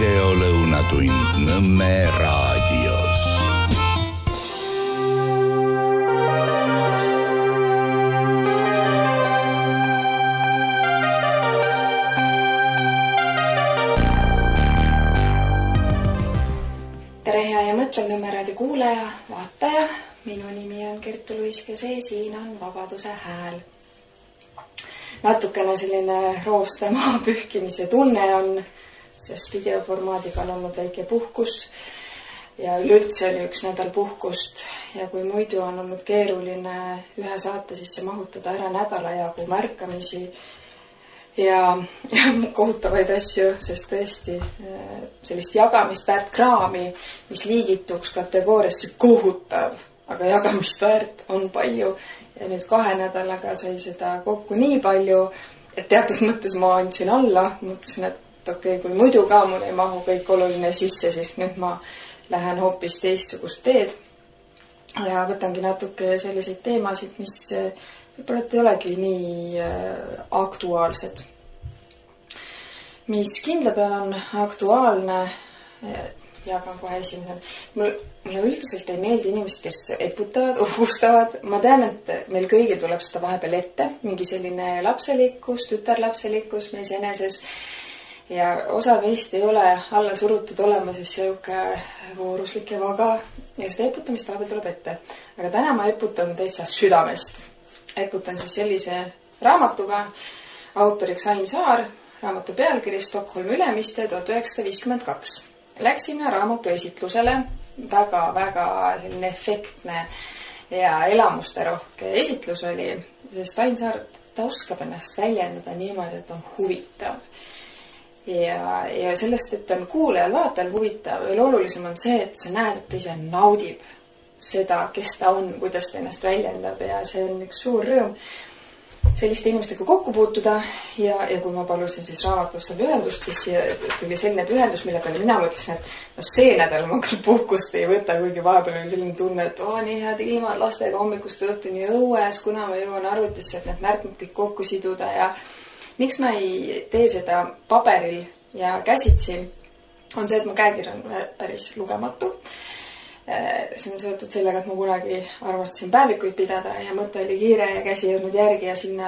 videolõunatund Nõmme raadios. Tere hea ja mõtlev Nõmme raadio kuulaja, vaataja. Minu nimi on Kertu Luiskese, siin on Vabaduse hääl. Natukene selline rooste maa pühkimise tunne on, sest videoformaadiga on olnud väike puhkus ja üleüldse oli üks nädal puhkust. Ja kui muidu on olnud keeruline ühe saate sisse mahutada ära nädala jagu märkamisi ja kohutavaid asju, sest tõesti sellist jagamist väärt kraami, mis liigituks kategooriasse kohutav, aga jagamist väärt on palju. Ja nüüd 2 nädalaga sai seda kokku nii palju, et teatud mõttes ma andsin alla. Mõtlesin, et okei, kui muidu ka mul ei mahu kõik oluline sisse, siis nüüd ma lähen hoopis teistsugust teed. Ja võtangi natuke selliseid teemasid, mis võib-olla ei olegi nii aktuaalsed. Mis kindla peal on aktuaalne, jagan kohe esimesel. Mulle üldiselt ei meeldi inimesed, kes eputavad, uhustavad. Ma tean, et meil kõigil tuleb seda vahepeal ette. Mingi selline lapselikkus, tütarlapselikkus meis eneses. Ja osa meist ei ole alla surutud olema siis siuke vooruslik ja vaga. Ja seda eputamist vahepeal tuleb ette. Aga täna ma eputan täitsa südamest. Eputan siis sellise raamatuga. Autoriks Ain Saar. Raamatu pealkiri Stockholmi Ülemiste 1952. Läksin raamatu esitlusele, väga selline efektne ja elamusterohke esitlus oli, sest Ain Saar, ta oskab ennast väljendada niimoodi, et on huvitav. Ja sellest, et on kuulajal, vaatajal huvitav, veel olulisem on see, et sa näed, et ta ise naudib seda, kes ta on, kuidas ta ennast väljendab ja see on üks suur rõõm selliste inimestega kokku puutuda ja kui ma palusin siis raamatusse pühendust, siis tuli selline pühendus, mille peale mina mõtlesin, et no see nädal ma küll puhkust ei võta, kuigi vahepeal oli selline tunne, et nii head ilmad lastega hommikust õhtuni õues, kuna ma jõuan arvutisse, et need märkmed kõik kokku siduda ja miks ma ei tee seda paberil ja käsitsi, on see, et mu käekiri on päris lugematu. See on seotud sellega, et ma kunagi armastasin päevikuid pidada ja mõte oli kiire ja käsi jõudnud järgi ja siia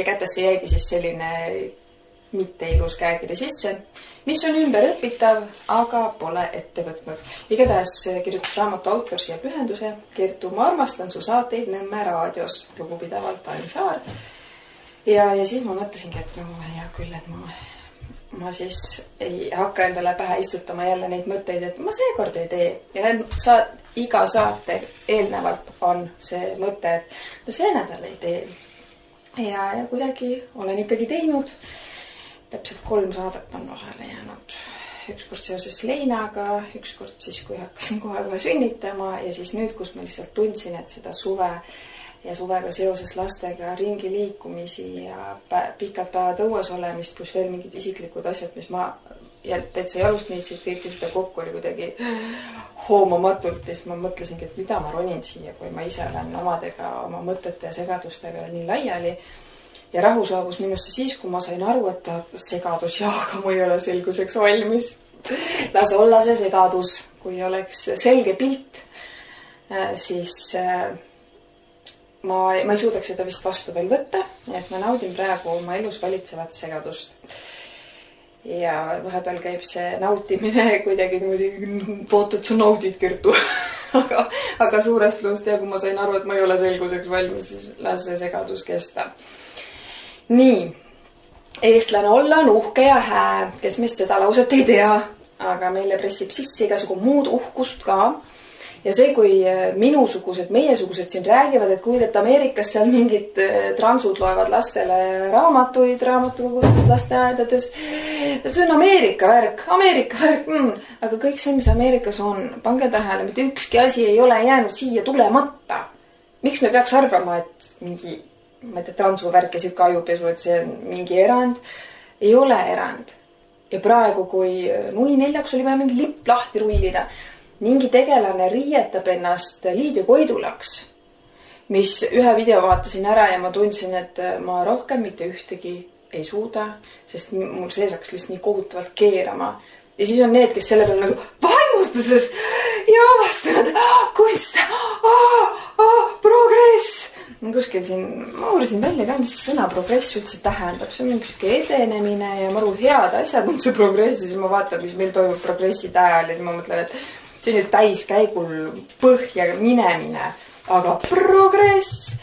kätesse jäigi siis selline mitte ilus käekiri sisse, mis on ümber õpitav, aga pole ette võtnud. Igatahes kirjutas raamatu autor siia pühenduse. Kertu, ma armastan su saateid Nõmme raadios, lugupidavalt Ain Saar. Ja siis ma mõtlesingi, et hea küll, et ma siis ei hakka endale pähe istutama jälle neid mõtteid, et ma seekord ei tee. Ja iga saate eelnevalt on see mõte, et ma see nädal ei tee. Ja kuidagi olen ikkagi teinud. Täpselt 3 saadet on vahele jäänud. Ükskord seoses leinaga, ükskord siis, kui hakkasin kohe sünnitama ja siis nüüd, kus ma lihtsalt tundsin, et seda suve ja suvega seoses lastega ringi liikumisi ja pikad päevad õues olemist, pluss veel mingid isiklikud asjad, mis ma täitsa jalust niitsid, kõike seda kokku oli kuidagi hoomamatult. Ja siis ma mõtlesingi, et mida ma ronin siia, kui ma ise olen omadega, oma mõtete ja segadustega nii laiali. Ja rahu saabus minusse siis, kui ma sain aru, et segadus ja aga ma ei ole selguseks valmis. Las olla see segadus, kui oleks selge pilt, siis ma ei suudaks seda vist vastu veel võtta, et ma naudin praegu oma elus valitsevat segadust. Ja vahepeal käib see nautimine kuidagi niimoodi, vaata, et sa naudid, Kertu. aga suurest loost ja kui ma sain aru, et ma ei ole selguseks valmis, siis las see segadus kesta. Nii, eestlane olla on uhke ja hää, kes meist seda lauset ei tea, aga meile pressib sisse igasugu muud uhkust ka. Ja see, kui meiesugused siin räägivad, et kuulge, et Ameerikas seal mingid transud loevad lastele raamatukogudes, lasteaedades. See on Ameerika värk. Aga kõik see, mis Ameerikas on, pange tähele, mitte ükski asi ei ole jäänud siia tulemata. Miks me peaks arvama, et mingi, ma ei tea, transu värk ja siuke ajupesu, et see on mingi erand? Ei ole erand. Ja praegu, kui nui 4 oli vaja mingi lipp lahti rullida, mingi tegelane riietab ennast Liidia Koidulaks, mis ühe video vaatasin ära ja ma tundsin, et ma rohkem mitte ühtegi ei suuda, sest mul sees hakkas lihtsalt nii kohutavalt keerama. Ja siis on need, kes selle peal nagu vaimustuses ja avastanud kunst, progress. Kuskil siin, ma uurisin välja ka, mis sõna progress üldse tähendab. See on mingi edenemine ja maru head asjad on see progress. Ja siis ma vaatan, mis meil toimub progresside ajal ja siis ma mõtlen, et see on ju täiskäigul põhja minemine. Aga progress!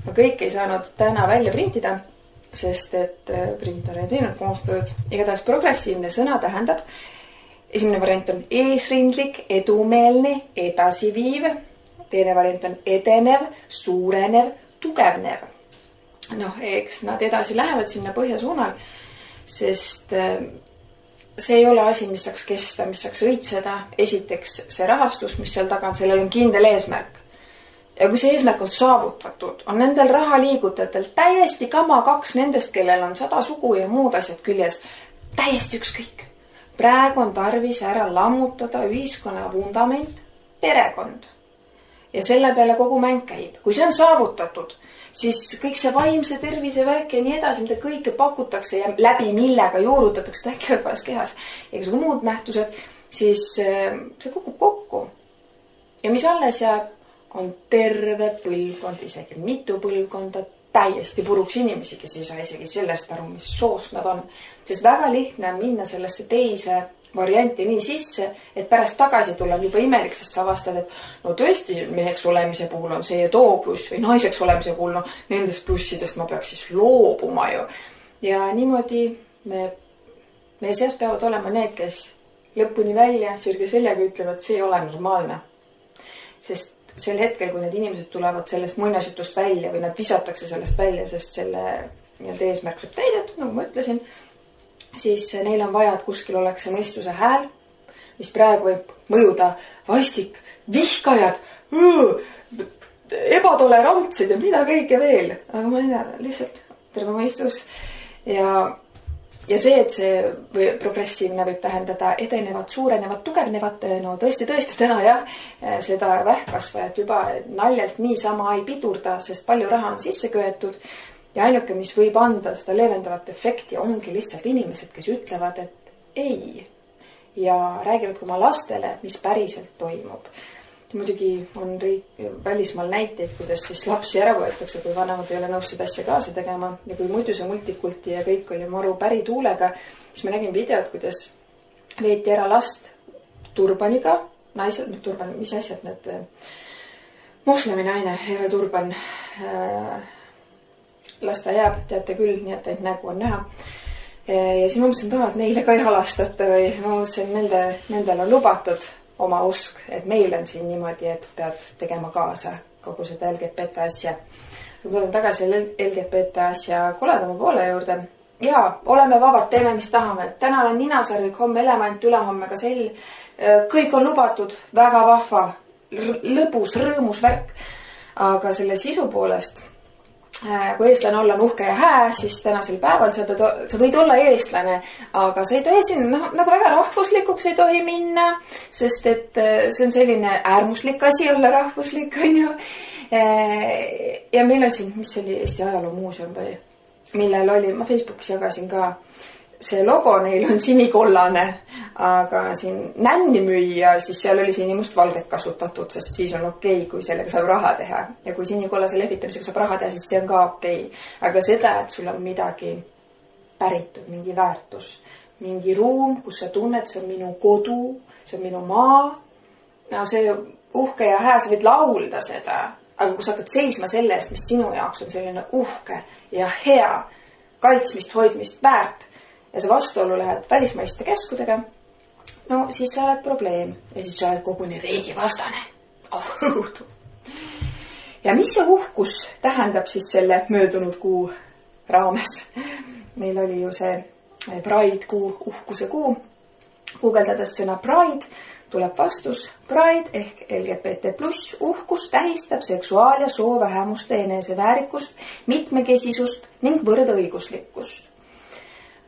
Ma kõik ei saanud täna välja printida, sest et printer ei teinud koostööd. Igatahes progressiivne sõna tähendab, esimene variant on eesrindlik, edumeelne, edasiviiv. Teine variant on edenev, suurenev, tugevnev. Eks nad edasi lähevad sinna põhja suunal, sest see ei ole asi, mis saaks kesta, mis saaks õitseda. Esiteks see rahastus, mis seal taga on, sellel on kindel eesmärk. Ja kui see eesmärk on saavutatud, on nendel raha liigutajatel täiesti kama kaks nendest, kellel on 100 sugu ja muud asjad küljes. Täiesti ükskõik. Praegu on tarvis ära lammutada ühiskonna vundament, perekond. Ja selle peale kogu mäng käib. Kui see on saavutatud, siis kõik see vaimse tervise värk ja nii edasi, mida kõike pakutakse ja läbi millega juurutatakse tähkeradvales kehas ja kõige muud nähtused, siis see kukub kokku. Ja mis alles jääb, on terve põlvkond, isegi mitu põlvkonda täiesti puruks inimesi, kes ei saa isegi sellest aru, mis soost nad on. Sest väga lihtne on minna sellesse teise varianti nii sisse, et pärast tagasi tulla juba imelik, sest sa avastad, et no tõesti meheks olemise puhul on see ja too pluss või naiseks olemise puhul, nendest plussidest ma peaks siis loobuma ju. Ja niimoodi meie seas peavad olema need, kes lõpuni välja sirge seljaga ütlevad, see ei ole normaalne. Sest sel hetkel, kui need inimesed tulevad sellest muinasjutust välja või nad visatakse sellest välja, sest selle eesmärk saab täidetud, nagu ma ütlesin, siis neil on vaja, et kuskil oleks see mõistuse hääl, mis praegu võib mõjuda vastik, vihkajad, ebatolerantsed ja mida kõike veel. Aga ma ei tea, lihtsalt terve mõistus. Ja see, et see progressiivne võib tähendada edenevat, suurenevat, tugevnevat, no tõesti, täna jah, seda vähkkasvajat juba naljalt niisama ei pidurda, sest palju raha on sisse köetud ja ainuke, mis võib anda seda leevendavat efekti, ongi lihtsalt inimesed, kes ütlevad, et ei ja räägivad ka oma lastele, mis päriselt toimub. Muidugi on välismaal näiteid, kuidas siis lapsi ära võetakse, kui vanemad ei ole nõus seda asja kaasa tegema. Ja kui muidu see multikulti ja kõik oli maru pärituulega, siis ma nägin videot, kuidas veeti ära last turbaniga. Naised, turban, mis asjad need moslemi naine, Ere Turban. Las ta jääb, teate küll, nii et ainult nägu on näha. Ja siis ma mõtlesin, et neile ka ei halastata või ma mõtlesin, nendel on lubatud oma usk, et meil on siin niimoodi, et pead tegema kaasa kogu seda LGBT asja. Kui tulen tagasi LGBT asja koledama poole juurde. Jaa, oleme vabad, teeme mis tahame. Täna olen ninasarvik, homme element, ülehomme ka sell. Kõik on lubatud, väga vahva, lõbus, rõõmus värk. Aga selle sisu poolest, kui eestlane olla on uhke ja hää, siis tänasel päeval sa võid olla eestlane, aga sa ei tohi siin nagu väga rahvuslikuks ei tohi minna, sest et see on selline äärmuslik asi olla rahvuslik, on ju. Ja meil on siin, mis oli Eesti Ajaloomuuseum või, millel oli, ma Facebookis jagasin ka, see logo neil on sinikollane, aga siin nänni müüa, siis seal oli sinimust valget kasutatud, sest siis on okei, kui sellega saab raha teha. Ja kui sinikollase lehvitamisega saab raha teha, siis see on ka okei. Aga seda, et sul on midagi päritud, mingi väärtus, mingi ruum, kus sa tunned, see on minu kodu, see on minu maa. No see uhke ja hää, sa võid laulda seda, aga kui sa hakkad seisma selle eest, mis sinu jaoks on selline uhke ja hea, kaitsmist, hoidmist, väärt, ja sa vastuolu lähed välismaiste käskudega, no siis sa oled probleem ja siis sa oled koguni riigi vastane. Ja mis see uhkus tähendab siis selle möödunud kuu raames? Meil oli ju see Pride kuu, uhkuse kuu. Guugeldades sõna Pride tuleb vastus. Pride ehk LGBT+, uhkus tähistab seksuaal- ja soovähemuste eneseväärikust, mitmekesisust ning võrdõiguslikkust.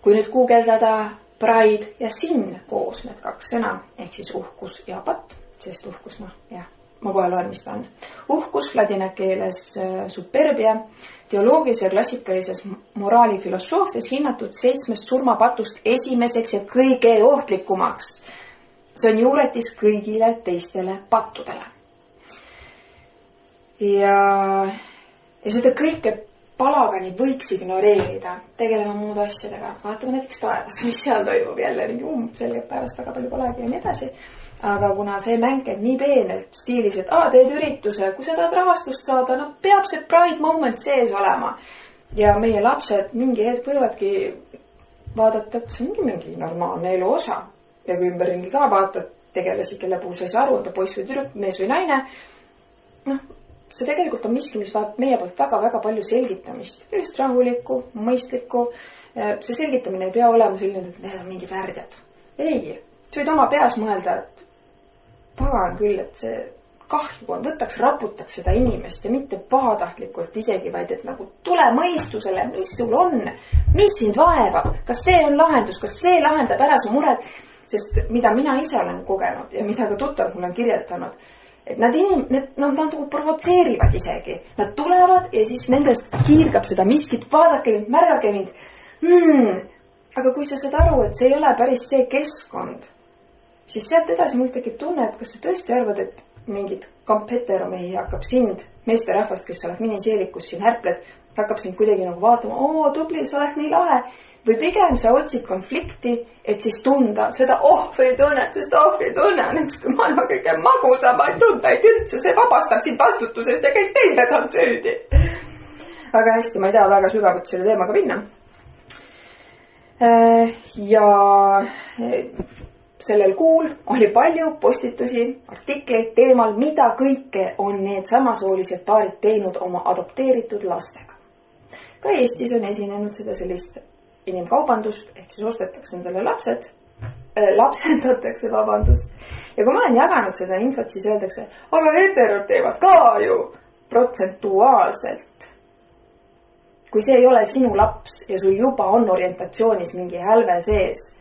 Kui nüüd guugeldada Pride ja sin koos need kaks sõna, ehk siis uhkus ja pat, sest uhkus, jah, ma kohe loen, mis ta on. Uhkus, ladina keeles superbia, teoloogilises ja klassikalises moraalifilosoofias hinnatud 7 surmapatust esimeseks ja kõige ohtlikumaks. See on juuretis kõigile teistele pattudele. Ja seda kõike palagani võiks ignoreerida, tegelema muude asjadega. Vaatame näiteks taevast, mis seal toimub jälle, selgelt päevast väga palju polegi ja nii edasi. Aga kuna see mäng käib nii peenelt stiilis, et teed ürituse, kui sa tahad rahastust saada, peab see pride moment sees olema. Ja meie lapsed mingi hetk võivadki vaadata, et see on mingi normaalne elu osa. Ja kui ümberringi ka vaatad tegelasi, kelle puhul sa ei saa aru, on ta poiss või tüdruk, mees või naine. See tegelikult on miski, mis vajab meie poolt väga-väga palju selgitamist. Just rahulikku, mõistlikku. See selgitamine ei pea olema selline, et need on mingid värdjad. Ei, sa võid oma peas mõelda, et pagan küll, et see kahju on, raputaks seda inimest ja mitte pahatahtlikult isegi, vaid et nagu tule mõistusele, mis sul on, mis sind vaevab, kas see on lahendus, kas see lahendab ära su mured, sest mida mina ise olen kogenud ja mida ka tuttav mul on kirjeldanud, et nad nagu provotseerivad isegi. Nad tulevad ja siis nendest kiirgab seda miskit, vaadake mind, märgake mind. Aga kui sa saad aru, et see ei ole päris see keskkond, siis sealt edasi mul tekib tunne, et kas sa tõesti arvad, et mingid kamp-heteromehi hakkab sind, meesterahvast, kes sa oled miniseelikus siin härpled, hakkab sind kuidagi nagu vaatama, tubli, sa oled nii lahe. Või pigem sa otsid konflikti, et siis tunda seda ohvritunnet, sest ohvritunne on üks maailma kõige magusamaid tundaid üldse. See vabastab sind vastutusest ja kõik teised on süüdi. Aga hästi, ma ei taha väga sügavuti selle teemaga minna. Ja sellel kuul oli palju postitusi, artikleid teemal, mida kõike on need samasoolised paarid teinud oma adopteeritud lastega. Ka Eestis on esinenud seda sellist inimkaubandust, ehk siis ostetakse endale lapsendatakse, vabandust. Ja kui ma olen jaganud seda infot, siis öeldakse, aga heterod teevad ka ju protsentuaalselt. Kui see ei ole sinu laps ja sul juba on orientatsioonis mingi hälve sees,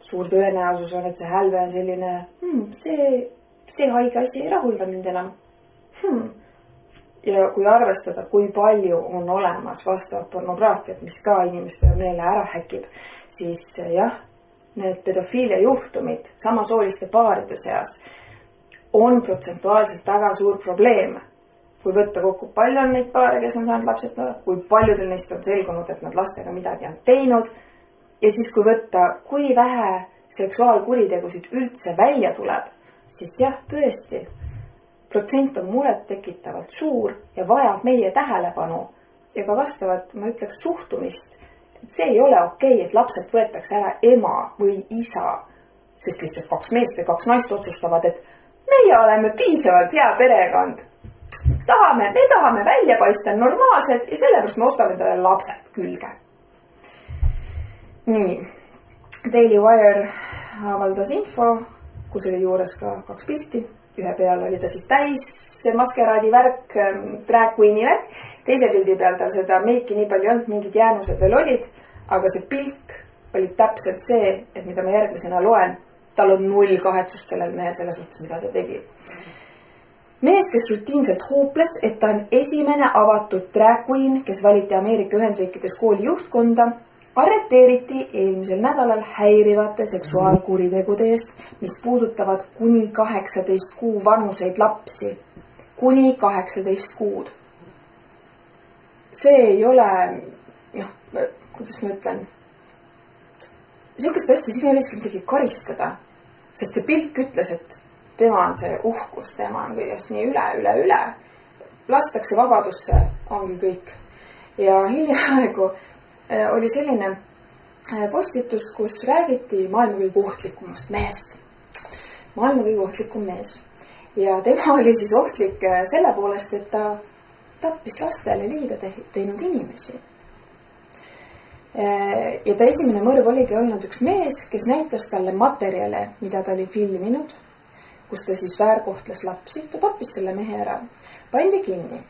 suur tõenäosus on, et see hälve on selline, see haige asi ei rahulda mind enam. Ja kui arvestada, kui palju on olemas vastavat pornograafiat, mis ka inimestele meele ära häkib, siis jah, need pedofiilia juhtumid samasooliste paaride seas on protsentuaalselt väga suur probleem. Kui võtta kokku, palju on neid paare, kes on saanud lapsetada, kui paljudel neist on selgunud, et nad lastega midagi on teinud, ja siis kui võtta, kui vähe seksuaalkuritegusid üldse välja tuleb, siis jah, tõesti, protsent on muret tekitavalt suur ja vajab meie tähelepanu ja ka vastavat, ma ütleks, suhtumist. Et see ei ole okei, et lapselt võetakse ära ema või isa, sest lihtsalt 2 meest või 2 naist otsustavad, et meie oleme piisavalt hea perekond. Me tahame välja paista normaalsed ja sellepärast me ostame endale lapsed külge. Nii, Daily Wire avaldas info, kus oli juures ka 2 pilti. Ühe peal oli ta siis täis maskeraadi värk, drag queen'i värk. Teise pildi peal tal seda meiki nii palju olnud, mingid jäänused veel olid, aga see pilk oli täpselt see, et mida ma järgmisena loen, tal on 0 kahetsust sellel mehel selles suhtes, mida ta tegi. Mees, kes rutiinselt hooples, et ta on esimene avatud drag queen, kes valiti Ameerika Ühendriikides kooli juhtkonda, arreteeriti eelmisel nädalal häirivate seksuaalkuritegude eest, mis puudutavad kuni 18 kuu vanuseid lapsi. Kuni 18 kuud. See ei ole, kuidas ma ütlen, sellist asja siin ei ole isegi midagi karistada, sest see pilk ütles, et tema on see uhkus, tema on kõigest nii üle. Lastakse vabadusse, ongi kõik. Ja hiljaaegu oli selline postitus, kus räägiti maailma kõige ohtlikumast mehest. Maailma kõige ohtlikum mees. Ja tema oli siis ohtlik selle poolest, et ta tappis lastele liiga teinud inimesi. Ja ta esimene mõrv oligi olnud üks mees, kes näitas talle materjale, mida ta oli filminud, kus ta siis väärkohtles lapsi. Ta tappis selle mehe ära. Pandi kinni.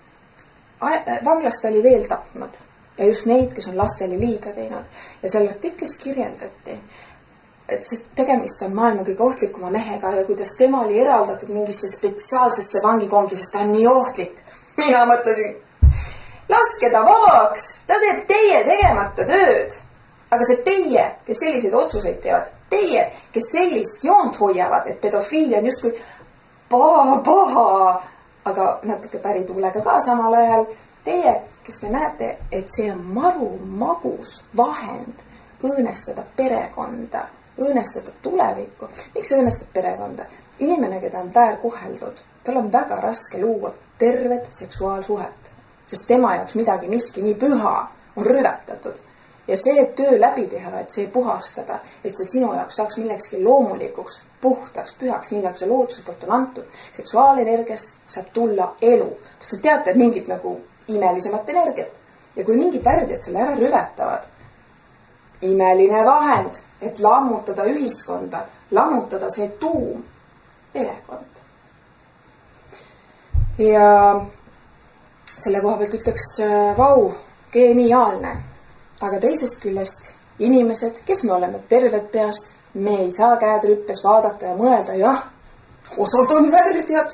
Vanglas ta oli veel tapnud. Ja just neid, kes on lastele liiga teinud. Ja seal artiklis kirjeldati, et see tegemist on maailma kõige ohtlikuma mehega ja kuidas tema oli eraldatud mingisse spetsiaalsesse vangikongi, sest ta on nii ohtlik. Mina mõtlesin, laske ta vabaks, ta teeb teie tegemata tööd. Aga see teie, kes selliseid otsuseid teevad, teie, kes sellist joont hoiavad, et pedofiilia on justkui paha, aga natuke pärituulega ka samal ajal. Teie, kes te näete, et see on maru magus vahend õõnestada perekonda, õõnestada tulevikku. Miks see õõnestab perekonda? Inimene, keda on väärkoheldud, tal on väga raske luua tervet seksuaalsuhet, sest tema jaoks midagi miski nii püha on rüvetatud. Ja see töö läbi teha, et see puhastada, et see sinu jaoks saaks millekski loomulikuks, puhtaks, pühaks, nii nagu see looduse poolt on antud. Seksuaalenergiast saab tulla elu. Kas te teate mingit nagu imelisemat energiat? Ja kui mingid värdjad selle ära rüvetavad, imeline vahend, et lammutada ühiskonda, lammutada see tuum, perekond. Ja selle koha pealt ütleks, vau, geniaalne. Aga teisest küljest inimesed, kes me oleme terved peast, me ei saa käed rüppes vaadata ja mõelda, jah, osad on värdjad.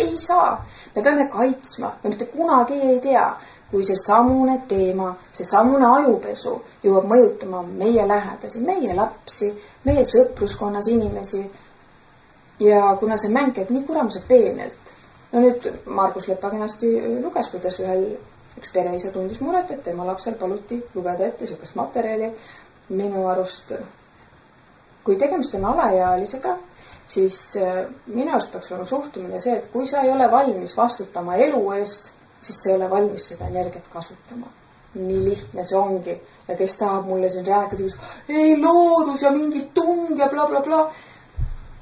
Ei saa. Me peame kaitsma. Me mitte kunagi ei tea, kui see samune teema, see samune ajupesu jõuab mõjutama meie lähedasi, meie lapsi, meie sõpruskonnas inimesi. Ja kuna see mäng käib nii kuramuse peenelt. No nüüd Margus Lepa kenasti luges, kuidas üks pereisa tundis muret, et tema lapsel paluti lugeda ette sellist materjali. Minu arust, kui tegemist on alaealisega, siis minu arust peaks olema suhtumine see, et kui sa ei ole valmis vastutama elu eest, siis sa ei ole valmis seda energiat kasutama. Nii lihtne see ongi. Ja kes tahab mulle siin rääkida, ei loodus ja mingi tung ja bla bla bla.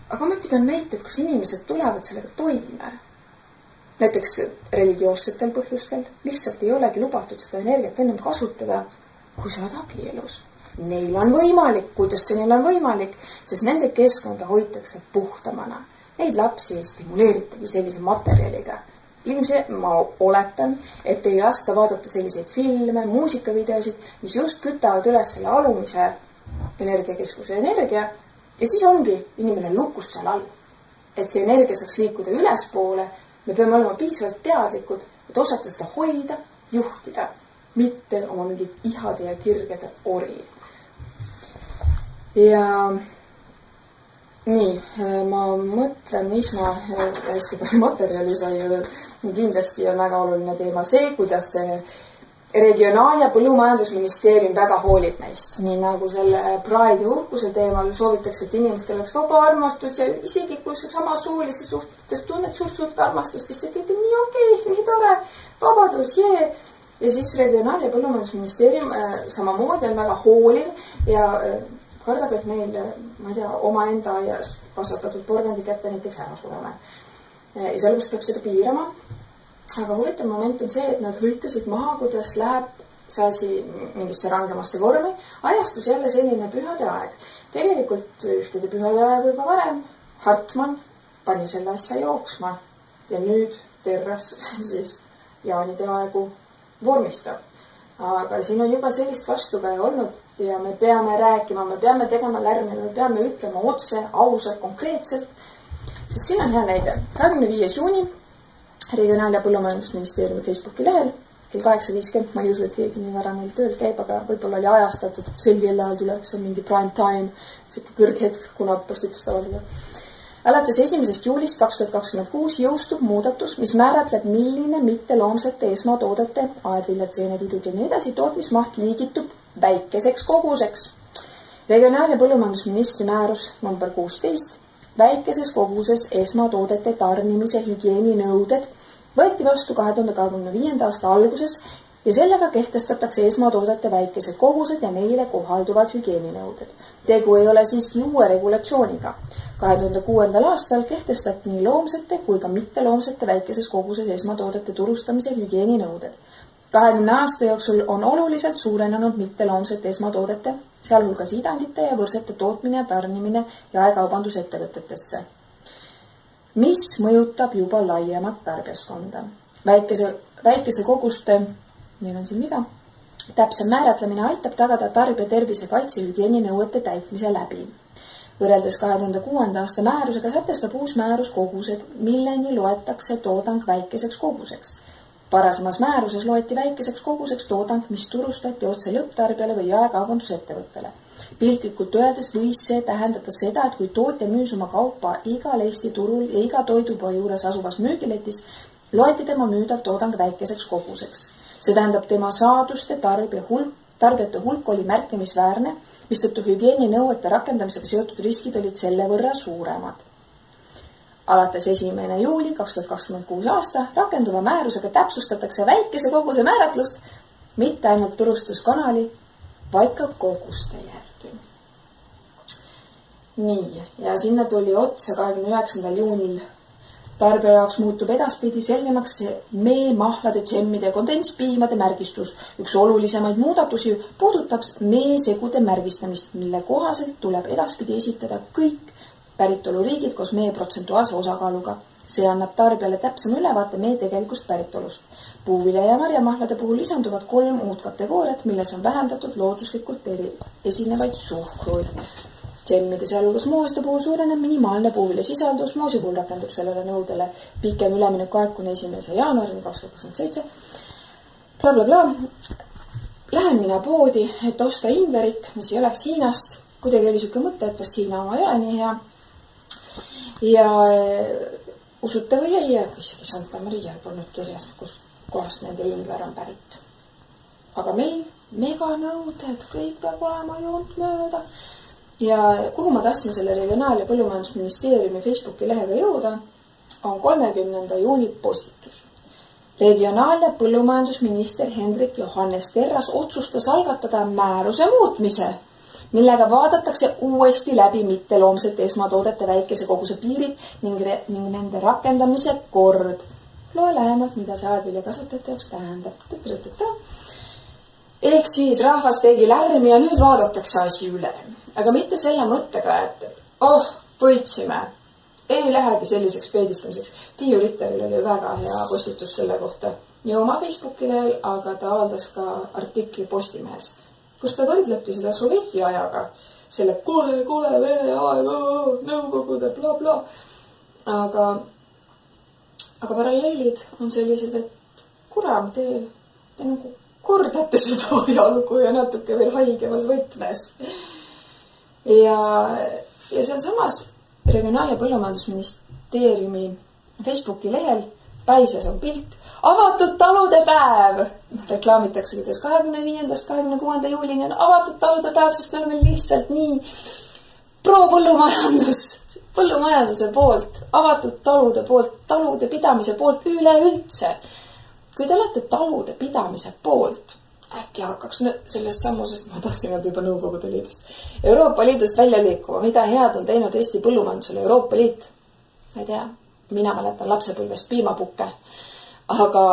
Aga ometigi on näited, kus inimesed tulevad sellega toime. Näiteks religioossetel põhjustel lihtsalt ei olegi lubatud seda energiat ennem kasutada, kui sa oled abielus. Neil on võimalik, kuidas see neil on võimalik, sest nende keskkonda hoitakse puhtamana. Neid lapsi ei stimuleeritagi sellise materjaliga. Ilmselt ma oletan, et ei lasta vaadata selliseid filme, muusikavideosid, mis just kütavad üles selle alumise energiakeskuse energia ja siis ongi inimene lukus seal all. Et see energia saaks liikuda ülespoole. Me peame olema piisavalt teadlikud, et osata seda hoida, juhtida, mitte oma mingid ihade ja kirgede ori. Ja nii, ma mõtlen, mis ma hästi palju materjali sai, kindlasti on väga oluline teema see, kuidas see Regionaal- ja Põllumajandusministeerium väga hoolib meist. Nii nagu selle Pride ja uhkuse teemal soovitakse, et inimestel oleks vaba armastus ja isegi kui see sama soolise suhtes tunned suurt armastust, siis see kõik on nii okei, nii tore, vabadus, jee. Ja siis Regionaal- ja Põllumajandusministeerium samamoodi on väga hooliv ja kardab, et meil, ma ei tea, oma enda aias kasvatatud porgandi kätte näiteks ära sureme. Ja sellepärast peab seda piirama. Aga huvitav moment on see, et nad hõikasid maha, kuidas läheb see asi mingisse rangemasse vormi. Ajastus jälle selline pühade aeg. Tegelikult ühtede pühade aeg juba varem Hartmann pani selle asja jooksma ja nüüd Terras siis jaanide aegu vormistab. Aga siin on juba sellist vastukäe olnud ja me peame rääkima, me peame tegema lärmi, me peame ütlema otse, ausalt, konkreetselt. Sest siin on hea näide. 25. juuni Regionaal- ja Põllumajandusministeeriumi Facebooki lehel kell 8.50, ma ei usu, et keegi nii vara neil tööl käib, aga võib-olla oli ajastatud, et sel kellaajal tuleks mingi prime time, siuke kõrghetk, kuna postitust avaldada. Alates 1. juulist 2026 jõustub muudatus, mis määratleb, milline mitteloomsete esmatoodete, aedvillad, seenetidud ja nii edasi tootmismaht liigitub väikeseks koguseks. Regionaal- ja Põllumajandusministri määrus number 16 väikeses koguses esmatoodete tarnimise hügieeninõuded võeti vastu 2025. aasta alguses ja sellega kehtestatakse esmatoodete väikesed kogused ja neile kohalduvad hügieeninõuded. Tegu ei ole siiski uue regulatsiooniga. 2006. aastal kehtestati nii loomsete kui ka mitteloomsete väikeses koguses esmatoodete turustamise hügieeninõuded. 20 aasta jooksul on oluliselt suurenenud mitteloomsete esmatoodete, sealhulgas idandite ja võrsete tootmine ja tarnimine jaekaubandusettevõtetesse, mis mõjutab juba laiemat tarbijaskonda. Väikese koguste, meil on siin mida, Täpsem määratlemine aitab tagada tarbija tervise kaitse hügieeninõuete täitmise läbi. Võrreldes 2006. aasta määrusega sätestab uus määrus kogused, milleni loetakse toodang väikeseks koguseks. Varasemas määruses loeti väikeseks koguseks toodang, mis turustati otse lõpptarbijale või jaekaubandusettevõttele. Piltlikult öeldes võis see tähendada seda, et kui tootja müüs oma kaupa igal Eesti turul ja iga toidupoe juures asuvas müügiletis, loeti tema müüdav toodang väikeseks koguseks. See tähendab, tema saaduste tarbijate hulk oli märkimisväärne, mistõttu hügieeninõuete rakendamisega seotud riskid olid selle võrra suuremad. Alates 1. juuli 2026 aasta rakenduva määrusega täpsustatakse väikese koguse määratlust mitte ainult turustuskanali, vaid ka koguste järgi. Nii, ja sinna tuli otsa 29. juunil. Tarbija jaoks muutub edaspidi selgemaks mee, mahlade, džemmide ja kondenspiimade märgistus. Üks olulisemaid muudatusi puudutab mee segude märgistamist, mille kohaselt tuleb edaspidi esitada kõik päritoluriigid koos mee protsentuaalse osakaaluga. See annab tarbijale täpsem ülevaate mee tegelikust päritolust. Puuvilja ja marjamahlade puhul lisanduvad 3 uut kategooriat, milles on vähendatud looduslikult esinevaid suhkruid. Džemmide sealhulgas mooside puhul suureneb minimaalne puuvilja sisaldus. Moosi puhul rakendub sellele nõudele pikem üleminekuaeg kuni 1. jaanuarini 2027. Blablabla. Lähen mina poodi, et osta Inverit, mis ei oleks Hiinast. Kuidagi oli siuke mõte, et vast Hiina oma ei ole nii hea. Ja usute või ei, isegi Santa Marial polnud kirjas, kus kohast nende Inver on pärit. Aga meil meganõuded, kõik peab olema joont mööda. Ja kuhu ma tahtsin selle Regionaal- ja Põllumajandusministeeriumi Facebooki lehega jõuda, on 30. juuni postitus. Regionaal- ja Põllumajandusminister Hendrik Johannes Terras otsustas algatada määruse muutmise, millega vaadatakse uuesti läbi mitteloomsete esmatoodete väikese koguse piirid ning nende rakendamise kord. Loe lähemalt, mida see aedviljakasvatajate jaoks tähendab. Ehk siis rahvas tegi lärmi ja nüüd vaadatakse asi üle. Aga mitte selle mõttega, et võitsime. Ei lähegi selliseks peedistamiseks. Tiiu Ritteril oli väga hea postitus selle kohta. Ja oma Facebooki lehel, aga ta avaldas ka artikli Postimehes, kus ta võrdlebki seda sovjeti ajaga. Selle kole vene aeg, nõukogude, bla bla. Aga paralleelid on sellised, et kuram, te nagu kordate seda ajalgu ja natuke veel haigemas võtmes. Ja seal samas Regionaal- ja Põllumajandusministeeriumi Facebooki lehel päises on pilt avatud talude päev. Reklaamitakse, kuidas 25. 26. juulini on avatud talude päev, sest me oleme lihtsalt nii põllumajanduse poolt, avatud talude poolt, talude pidamise poolt üleüldse. Kui te olete talude pidamise poolt, äkki hakkaks sellest sammusest, ma tahtsin öelda juba Nõukogude Liidust, Euroopa Liidust välja liikuma, mida head on teinud Eesti põllumajandusele Euroopa Liit. Ma ei tea, mina mäletan lapsepõlvest piimapukke, aga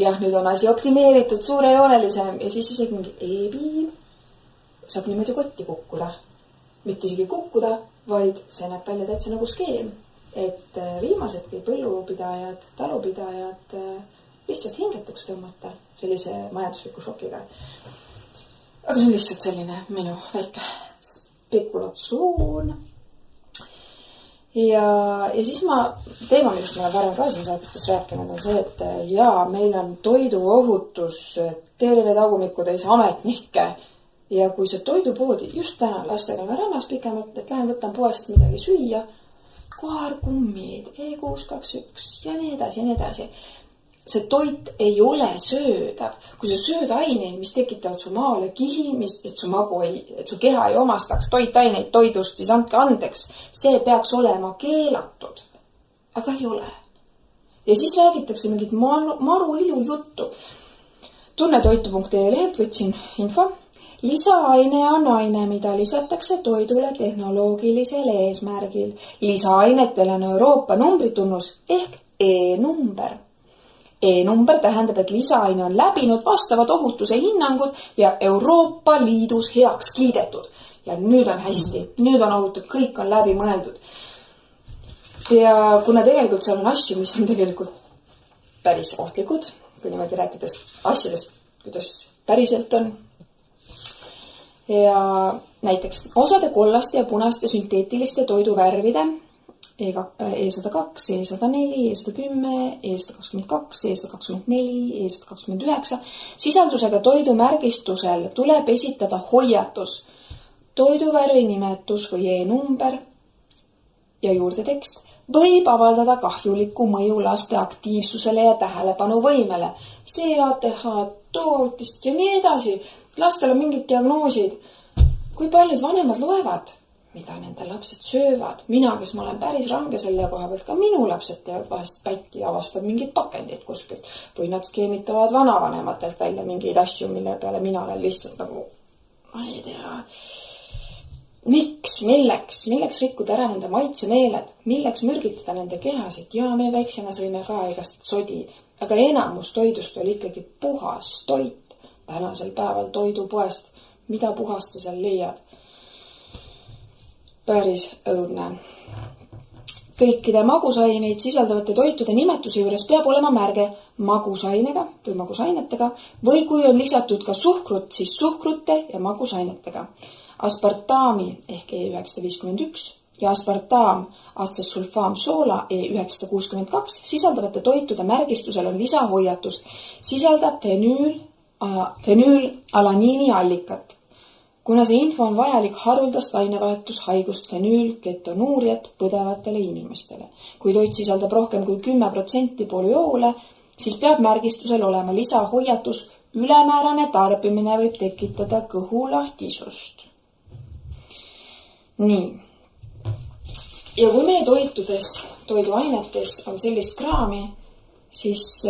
jah, nüüd on asi optimeeritud, suurejoonelisem ja siis isegi mingi e-piim saab niimoodi kotti kukkuda. Mitte isegi kukkuda, vaid see näeb välja täitsa nagu skeem, et viimasedki põllupidajad, talupidajad lihtsalt hingetuks tõmmata sellise majandusliku šokiga. Aga see on lihtsalt selline minu väike spekulatsioon. Ja siis teema, millest ma olen varem ka siin saadetes rääkinud, on see, et meil on toiduohutus, terve tagumikud ametnikke. Ja kui see toidupoodi, just täna lastega olen rannas pikemalt, et lähen võtan poest midagi süüa, koarkummid, E621 ja nii edasi. See toit ei ole söödav. Kui sa sööd aineid, mis tekitavad su maale kihimis, et su keha ei omastaks toitaineid toidust, siis andke andeks. See peaks olema keelatud. Aga ei ole. Ja siis räägitakse mingit maru ilu juttu. Tunnetoitu.ee lehelt võtsin info. Lisaaine on aine, mida lisatakse toidule tehnoloogilisel eesmärgil. Lisaainetele on Euroopa numbritunnus ehk E-number. E-number tähendab, et lisaaine on läbinud vastavad ohutuse hinnangud ja Euroopa Liidus heaks kiidetud. Ja nüüd on hästi, nüüd on ohutud, kõik on läbi mõeldud. Ja kuna tegelikult seal on asju, mis on tegelikult päris ohtlikud, kui niimoodi rääkides asjadest kuidas päriselt on. Ja näiteks osade kollaste ja punaste sünteetiliste toiduvärvide E102, E104, E110, E122, E124, E129 sisaldusega toidumärgistusel tuleb esitada hoiatus, toiduvärvi nimetus või E-number ja juurde tekst võib avaldada kahjulikku mõju laste aktiivsusele ja tähelepanuvõimele. CATH, tootist ja nii edasi. Lastel on mingid diagnoosid. Kui paljud vanemad loevad, mida nende lapsed söövad? Mina, kes ma olen päris range selle koha pealt, ka minu lapsed teevad vahest pätti ja avastab mingid pakendid kuskilt. Või nad skeemitavad vanavanematelt välja mingeid asju, mille peale mina olen lihtsalt nagu, ma ei tea, milleks rikkuda ära nende maitsemeeled, milleks mürgitada nende kehasid. Ja me väiksena sõime ka igast sodi, aga enamus toidust oli ikkagi puhas toit. Tänasel päeval toidupoest, mida puhast sa seal leiad? Päris õudne. Kõikide magusaineid sisaldavate toitude nimetuse juures peab olema märge magusainega või magusainetega või kui on lisatud ka suhkrut, siis suhkrute ja magusainetega. Aspartami ehk E951 ja aspartam acetsulfam soola E962 sisaldavate toitude märgistusel on lisahoiatus. Sisaldab fenüülalaniini allikat. Kuna see info on vajalik haruldast ainevahetushaigust fenüülketonuuriat põdevatele inimestele. Kui toit sisaldab rohkem kui 10% polüoole, siis peab märgistusel olema lisahoiatus. Ülemäärane tarbimine võib tekitada kõhulahtisust. Nii. Ja kui meie toiduainetes on sellist kraami, siis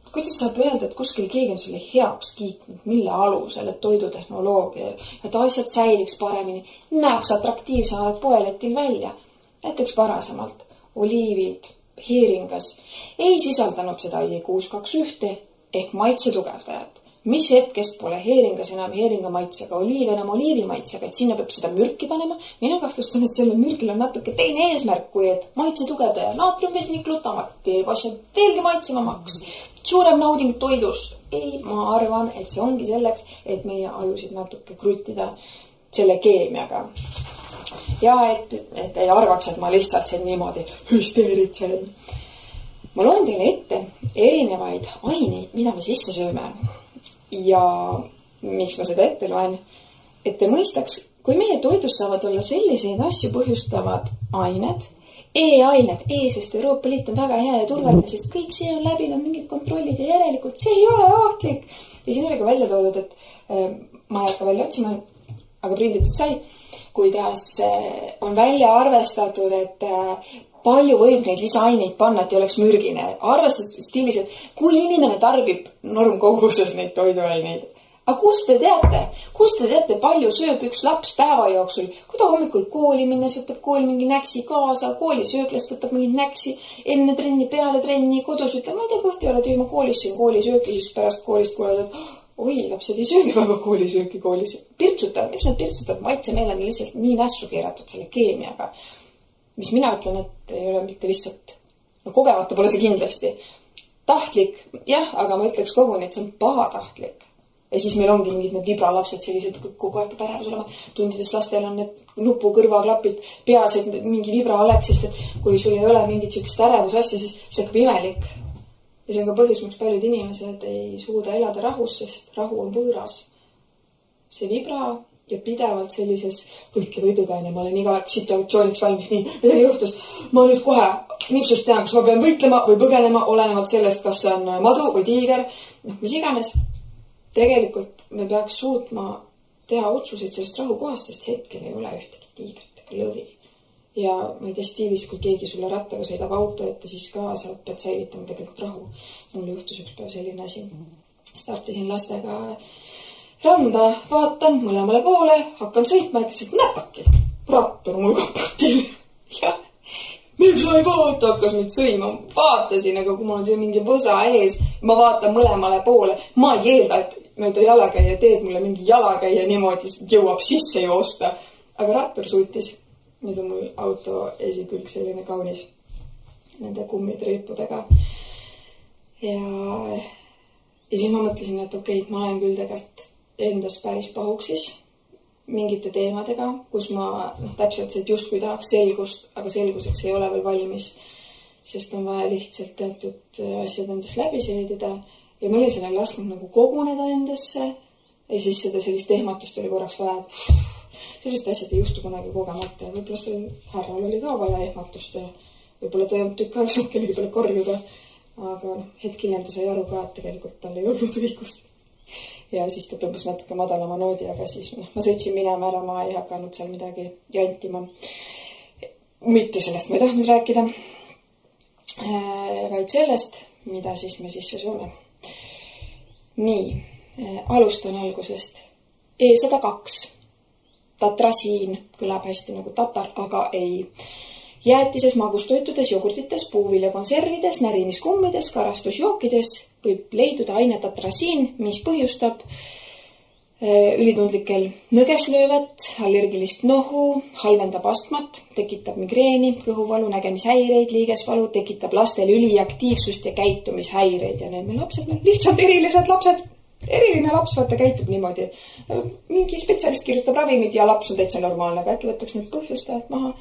kuidas saab öelda, et kuskil keegi on selle heaks kiitnud, mille alusel, et toidutehnoloogia, et asjad säiliks paremini, näeks atraktiivsemad poeletil välja. Näiteks varasemalt oliivid, heeringas ei sisaldanud seda E621 ehk maitse tugevdajat. Mis hetkest pole heeringas enam heeringa maitsega, oliiv enam oliivi maitsega, et sinna peab seda mürki panema. Mina kahtlustan, et selle mürgil on natuke teine eesmärk, kui et maitse tugevdaja naatriumvesiniklutamat teeb asja veelgi maitsevamaks. Suurem nauding toidust. Ei, ma arvan, et see ongi selleks, et meie ajusid natuke kruttida selle keemiaga. Ja et ei arvaks, et ma lihtsalt siin niimoodi hüsteeritsen. Ma loen teile ette erinevaid aineid, mida me sisse sööme. Ja miks ma seda ette loen? Et te mõistaks, kui meie toidus saavad olla selliseid asju põhjustavad ained, E-ained, sest Euroopa Liit on väga hea ja turvaline, sest kõik see on läbinud mingid kontrollid ja järelikult see ei ole ohtlik. Ja siin oli ka välja toodud, et ma ei hakka välja otsima, aga prinditud sai, kuidas on välja arvestatud, et palju võib neid lisaaineid panna, et ei oleks mürgine. Arvestades stiilis, et kui inimene tarbib normkoguses neid toiduaineid. Aga kust te teate, palju sööb üks laps päeva jooksul? Kui ta hommikul kooli minnes võtab kooli mingi näksi kaasa, koolisööklast võtab mingi näksi, enne trenni, peale trenni, kodus ütleb, ma ei tea, kõht ei ole tüü, ma koolis siin koolisööki, siis pärast koolist kuuled, et oi, lapsed ei söögi väga koolisööki koolis. Pirtsutavad, miks nad pirtsutavad? Maitsemeeled on lihtsalt nii nässu keeratud selle keemiaga. Mis mina ütlen, et ei ole mitte lihtsalt, kogemata pole see kindlasti tahtlik, jah, aga ma ütleks koguni, et see on pahatahtlik. Ja siis meil ongi mingid need vibralapsed sellised, kogu aeg pärevus olema. Tundides lastel on need nupu kõrvaklapid peas, et mingi vibra oleks, sest et kui sul ei ole mingit sellist ärevusasja, siis see hakkab imelik. Ja see on ka põhjus, miks paljud inimesed ei suuda elada rahus, sest rahu on võõras. See vibra ja pidevalt sellises võitle või põgane, ma olen iga situatsiooniks valmis nii, midagi juhtus. Ma nüüd kohe nipsust tean, kas ma pean võitlema või põgenema, olenevalt sellest, kas see on madu või tiiger, mis iganes. Tegelikult me peaks suutma teha otsuseid sellest rahukohast, sest hetkel ei ole ühtegi tiigrit ega lõvi. Ja ma ei tea stiilis, kui keegi sulle rattaga sõidab auto ette, siis ka sa pead säilitama tegelikult rahu. Mul juhtus üks päev selline asi. Startisin lastega randa, vaatan mõlemale poole, hakkan sõitma, et näpaki. Rattur mul kaputil. Ja miks sa ei vaata, hakkas nüüd sõima. Vaatasin, aga kui mul on see mingi võsa ees, ma vaatan mõlemale poole. Ma ei eelda, et mööda jalakäija teeb mulle mingi jalakäija niimoodi jõuab sisse joosta. Aga rattur suutis. Nüüd on mul auto esikülg selline kaunis nende kummitreipudega. Ja ja siis ma mõtlesin, et okei, ma olen küll tegelikult endas päris pahuksis mingite teemadega, kus ma täpselt see, et justkui tahaks selgust, aga selguseks ei ole veel valmis, sest on vaja lihtsalt teatud asjad endast läbi seedida ja ma olin selle lasknud nagu koguneda endasse ja siis seda sellist ehmatust oli korraks vaja, et sellised asjad ei juhtu kunagi kogemata ja võib-olla seal härral oli ka vaja ehmatust ja võib-olla ta ei olnud tükk aega saanud kellegi peale korjuda, aga hetk hiljem ta sai aru ka, et tegelikult tal ei olnud õigust. Ja siis ta tõmbas natuke madalama noodi, aga siis ma sõitsin minema ära, ma ei hakanud seal midagi jantima. Mitte sellest ma ei tahtnud rääkida, vaid sellest, mida siis me sisse suune. Nii, alustan algusest. E102. Tatrasiin kõlab hästi nagu tatar, aga ei. Jäätises, magustoitudes, jogurtites, puuviljakonservides, närimiskummides, karastusjookides võib leiduda aine tatrasiin, mis põhjustab ülitundlikel nõgeslöövet, allergilist nohu, halvendab astmat, tekitab migreeni, kõhuvalu, nägemishäireid, liigesvalu, tekitab lastel üliaktiivsust ja käitumishäireid ja need meil lapsed, lihtsalt erilised lapsed. Eriline laps, vaata, käitub niimoodi. Mingi spetsialist kirjutab ravimid ja laps on täitsa normaalne, aga äkki võtaks need põhjustajad maha.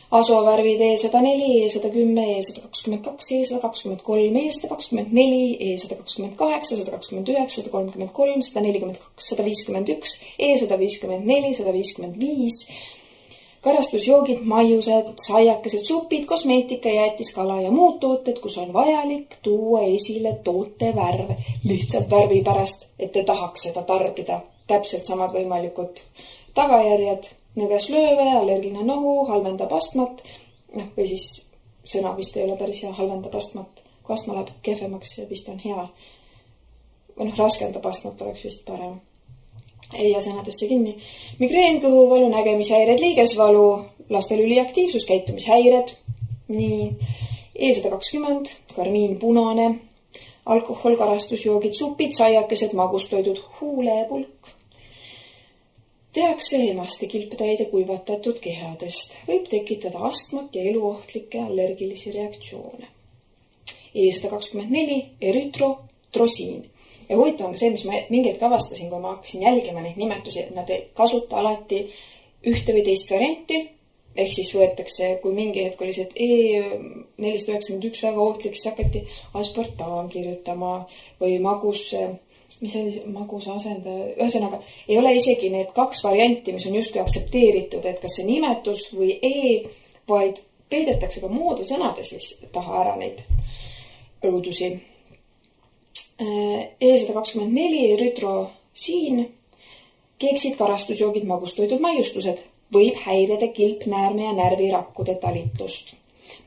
Asovärvid E104, E110, E122, E123, E124, E128, 129, 133, 142, 151, E154, 155, karastusjoogid, maiused, saiakesed, supid, kosmeetika, jäätis, kala ja muud tooted, kus on vajalik tuua esile toote värv. Lihtsalt värvi pärast, et te tahaks seda tarbida. Täpselt samad võimalikud tagajärjed. Nõgeslööve, allergiline nohu, halvendab astmat, või siis sõna vist ei ole päris hea, halvendab astmat, kui astma läheb kehvemaks ja vist on hea. Või raskendab astmat, oleks vist parem. Ei jää sõnadesse kinni. Migreen, kõhuvalu, nägemishäired, liigesvalu, lastel üliaktiivsus, käitumishäired. Nii, E120, karmiin punane, alkohol, karastusjoogid, supid, saiakesed, magustoidud, huulepulk. Tehakse emaste kilptäide kuivatatud kehadest. Võib tekitada astmat ja eluohtlikke allergilisi reaktsioone. E124, erytrotrosiin. Ja huvitav on see, mis ma mingeid kavastasin, kui ma hakkasin jälgima neid nimetusi, et nad ei kasuta alati ühte või teist varianti. Ehk siis võetakse, kui mingi hetk oli see, et E491 väga ohtlik, siis hakati aspartam kirjutama või magus... mis oli magus asendaja, ühesõnaga ei ole isegi need kaks varianti, mis on justkui aktsepteeritud, et kas see nimetus või vaid peidetakse ka muude sõnade siis taha ära neid õudusi. E124, erytrosiin, keeksid, karastusjoogid, magustoidud, maiustused, võib häirida kilpnäärme ja närvirakkude talitlust.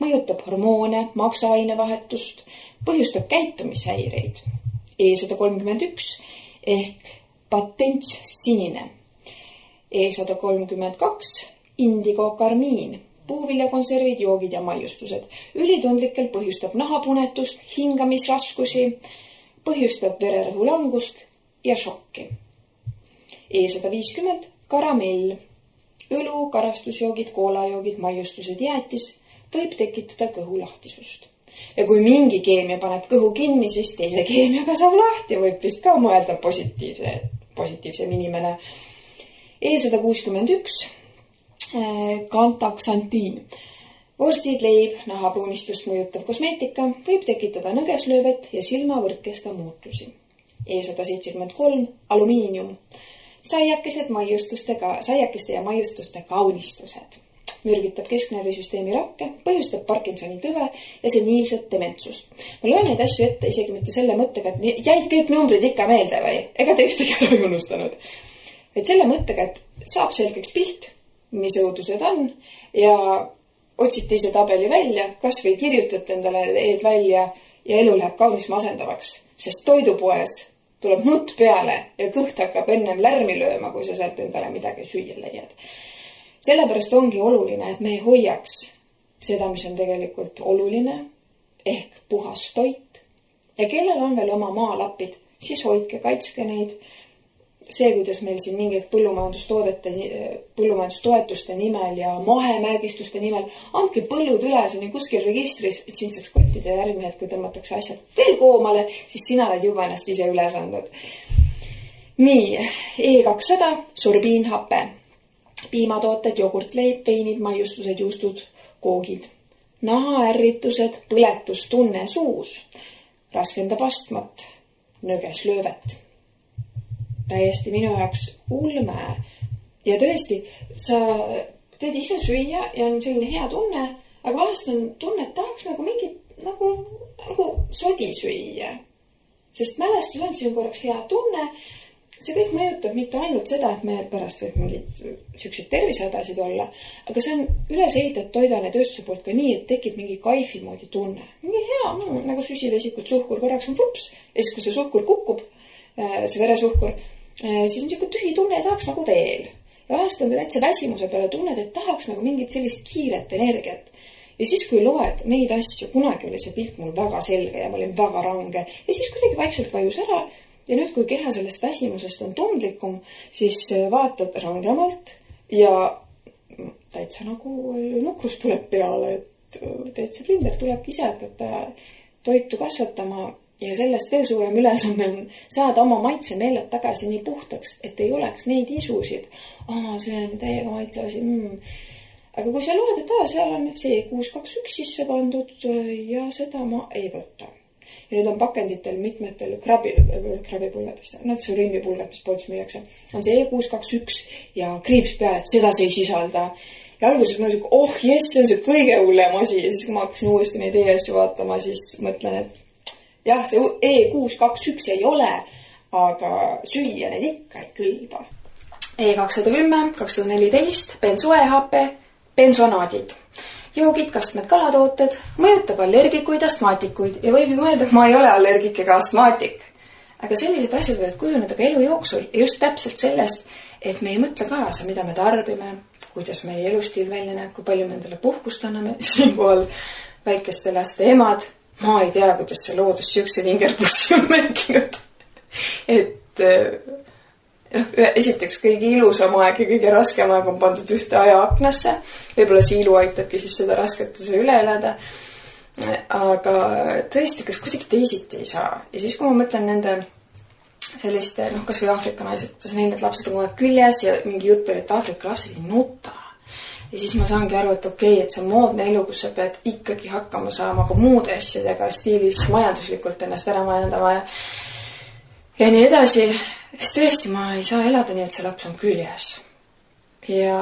Mõjutab hormoone, maksaainevahetust, põhjustab käitumishäireid. E131 ehk patents sinine. E132 indigokarmiin, puuviljakonservid, joogid ja maiustused. Ülitundlikel põhjustab nahapunetust, hingamisraskusi, põhjustab vererõhu langust ja šokki. E150 karamell, õlu, karastusjoogid, koolajoogid, maiustused, jäätis võib tekitada kõhulahtisust. Ja kui mingi keemia paneb kõhu kinni, siis teise keemiaga saab lahti, võib vist ka mõelda positiivsem inimene. E161, kantaksantiin. Vorstid, leib, nahapruunistust mõjutav kosmeetika võib tekitada nõgeslöövet ja silmavõrkeste muutusi. E173, alumiinium. Saiakeste ja maiustuste kaunistused. Mürgitab kesknärvisüsteemi rakke, põhjustab Parkinsoni tõve ja seniilset dementsust. Ma loen neid asju ette isegi mitte selle mõttega, et jäid kõik numbrid ikka meelde või? Ega te ühtegi ära ei unustanud. Et selle mõttega, et saab selgeks pilt, mis õudused on ja otsite ise tabeli välja, kas või kirjutate endale eed välja ja elu läheb kaunis masendavaks, sest toidupoes tuleb nutt peale ja kõht hakkab ennem lärmi lööma, kui sa sealt endale midagi süüa leiad. Sellepärast ongi oluline, et me ei hoiaks seda, mis on tegelikult oluline, ehk puhas toit. Ja kellel on veel oma maalapid, siis hoidke, kaitske neid see, kuidas meil siin mingid põllumajandustoetuste nimel ja mahemärgistuste nimel andke põllud üle, see on kuskil registris, et siin saaks kottida järgmine, et kui tõmmatakse asjad veel koomale, siis sina oled juba ennast ise üles andnud. Nii, E200, sorbiinhape, piimatooted, jogurtleib, veinid, maiustused, juustud, koogid, nahaärritused, põletustunne suus, raskendab astmat, nõges löövet. Täiesti minu jaoks ulme. Ja tõesti, sa teed ise süüa ja on selline hea tunne, aga vahest on tunne, et tahaks nagu mingit nagu sodi süüa. Sest mälestus on siin korraks hea tunne. See kõik mõjutab mitte ainult seda, et me pärast võib mingid siuksed tervisehädasid olla, aga see on üles ehitatud toidane tööstuse poolt ka nii, et tekib mingi kaifi moodi tunne. Mingi hea, nagu süsivesikud, suhkur, korraks on flups. Ja siis, kui see suhkur kukub, see veresuhkur, siis on siuke tühi tunne ja tahaks nagu veel. Ja vahest on ka täitsa väsimuse peale tunned, et tahaks nagu mingit sellist kiiret energiat. Ja siis, kui loed neid asju, kunagi oli see pilt mul väga selge ja ma olin väga range. Ja siis kuidagi vaikselt vajus ära. Ja nüüd, kui keha sellest väsimusest on tundlikum, siis vaatad rangemalt ja täitsa nagu nukrus tuleb peale, et täitsa blinder tuleb ise hakata toitu kasvatama ja sellest veel suurem ülesanne on saada oma maitsemeeled tagasi nii puhtaks, et ei oleks neid isusid. See on täiega maitseasi. Aga kui sa loed, et seal on nüüd see 621 sisse pandud ja seda ma ei võta. Ja nüüd on pakenditel mitmetel krabipulgadest, suriimipulgad, mis poodis müüakse, on see E621 ja kriips peale, et seda see ei sisalda. Ja alguses ma olin jess, see on see kõige hullem asi. Ja siis, kui ma hakkasin uuesti neid e-asju vaatama, siis mõtlen, et jah, see E621 ei ole, aga süüa need ikka ei kõlba. E210, 214, bensoehape, bensonaadid. Joogid, kastmed, kalatooted, mõjutab allergikuid, astmaatikuid ja võib ju mõelda, et ma ei ole allergik ega astmaatik. Aga sellised asjad võivad kujuneda ka elu jooksul ja just täpselt sellest, et me ei mõtle kaasa, mida me tarbime, kuidas meie elustiil välja näeb, kui palju me endale puhkust anname. Siinkohal väikeste laste emad, ma ei tea, kuidas see loodus siukse vingerpussi on märkinud. Et esiteks kõige ilusam aeg ja kõige raskem aeg on pandud ühte ajaaknasse. Võib-olla see ilu aitabki siis seda rasketuse üle elada. Aga tõesti, kas kuidagi teisiti ei saa. Ja siis, kui ma mõtlen nende selliste, kas või Aafrika naised, neil need lapsed on kogu aeg küljes ja mingi jutt oli, et Aafrika lapsed ei nuta. Ja siis ma saangi aru, et okei, et see on moodne elu, kus sa pead ikkagi hakkama saama ka muude asjadega stiilis majanduslikult ennast ära majandama ja nii edasi. Siis tõesti, ma ei saa elada nii, et see laps on küljes. Ja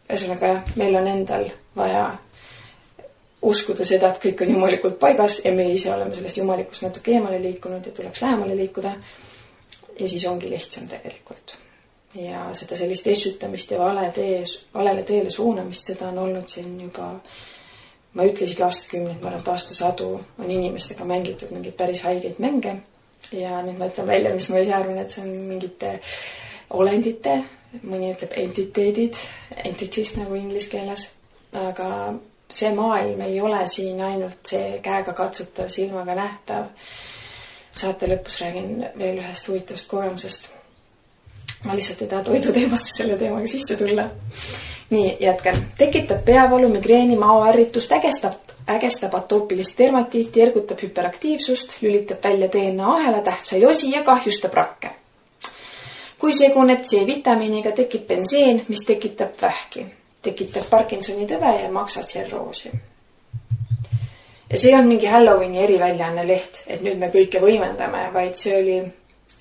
ühesõnaga, meil on endal vaja uskuda seda, et kõik on jumalikult paigas ja me ise oleme sellest jumalikust natuke eemale liikunud ja tuleks lähemale liikuda. Ja siis ongi lihtsam tegelikult. Ja seda sellist essutamist ja valele teele suunamist, seda on olnud siin juba, ma ütlesingi aastakümneid, ma arvan, et aastasadu on inimestega mängitud mingid päris haigeid mänge. Ja nüüd ma ütlen välja, mis ma ise arvan, et see on mingite olendite, mõni ütleb entiteedid, entities nagu inglise keeles, aga see maailm ei ole siin ainult see käega katsutav, silmaga nähtav. Saate lõpus räägin veel ühest huvitavast kogemusest. Ma lihtsalt ei taha toiduteemasse selle teemaga sisse tulla. Nii, jätkan. Tekitab peavalu, migreeni, maoärritust, ägestab atoopilist dermatiiti, ergutab hüperaktiivsust, lülitab välja DNA ahela tähtsaid osi ja kahjustab rakke. Kui seguneb C-vitamiiniga, tekib benseen, mis tekitab vähki. Tekitab Parkinsoni tõve ja maksatsirroosi. Ja see on mingi Halloweeni eriväljaanne leht, et nüüd me kõike võimendame, vaid see oli,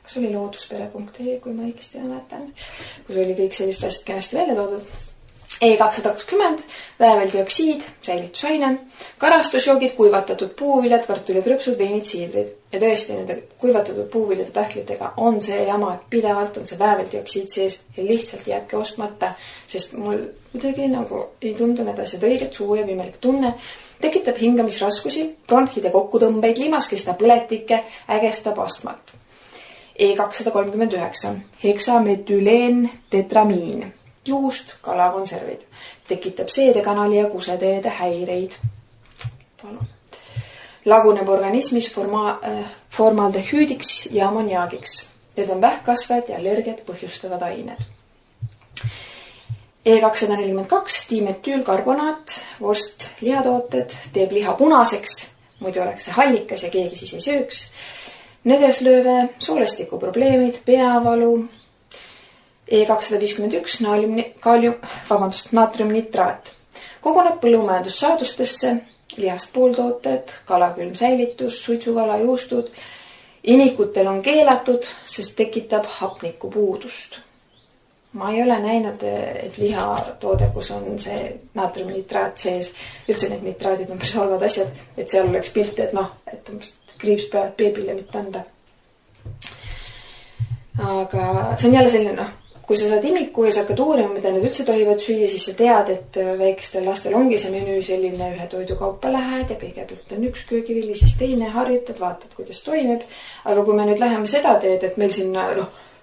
kas oli looduspere.ee, kui ma õigesti mäletan, kus oli kõik sellist asjad kenasti välja toodud. E220, vääveldioksiid, säilitusaine, karastusjoogid, kuivatatud puuviljad, kartulikrõpsud, veinid, siidrid. Ja tõesti, nende kuivatatud puuviljade pähklitega on see jama, et pidevalt on see vääveldioksiid sees ja lihtsalt jääbki ostmata, sest mul kuidagi nagu ei tundu need asjad õiget, suu ja vimelik tunne. Tekitab hingamisraskusi, bronhide kokkutõmbeid, limaskesta põletikke, ägestab astmat. E239, heksametüleen tetramiin. Juust, kalakonservid. Tekitab seedekanali ja kuseteede häireid. Palun. Laguneb organismis formaldehüüdiks ja ammoniaagiks. Need on vähkkasvajad ja allergiat põhjustavad ained. E242, dimetüülkarbonaat, vorst lihatooted, teeb liha punaseks, muidu oleks see hallikas ja keegi siis ei sööks. Nõgeslööve, soolestiku probleemid, peavalu. E251, naatriumnitraat. Koguneb põllumajandussaadustesse, lihast pooltooted, kalakülm säilitus, suitsukala, juustud. Imikutel on keelatud, sest tekitab hapniku puudust. Ma ei ole näinud, et lihatoode, kus on see naatriumnitraat sees, üldse need nitraadid on päris halvad asjad, et seal oleks pilt, et et kriips peavad beebile mitte anda. Aga see on jälle selline, kui sa saad imiku ja sa hakkad uurima, mida nad üldse tohivad süüa, siis sa tead, et väikestel lastel ongi see menüü selline, ühe toidukaupa lähed ja kõigepealt on üks köögivili, siis teine, harjutad, vaatad, kuidas toimib. Aga kui me nüüd läheme seda teed, et meil sinna,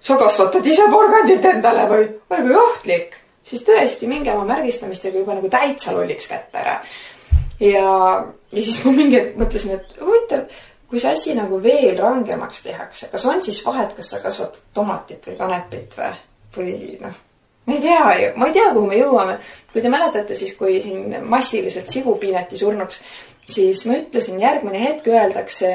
sa kasvatad ise porgandit endale või kui ohtlik, siis tõesti minge oma märgistamistega juba nagu täitsa lolliks kätte ära. Ja siis ma mingi mõtlesin, et huvitav, kui see asi nagu veel rangemaks tehakse, kas on siis vahet, kas sa kasvatad tomatit või kanepit või ma ei tea, kuhu me jõuame. Kui te mäletate, siis kui siin massiliselt sigu piinati surnuks, siis ma ütlesin, järgmine hetk öeldakse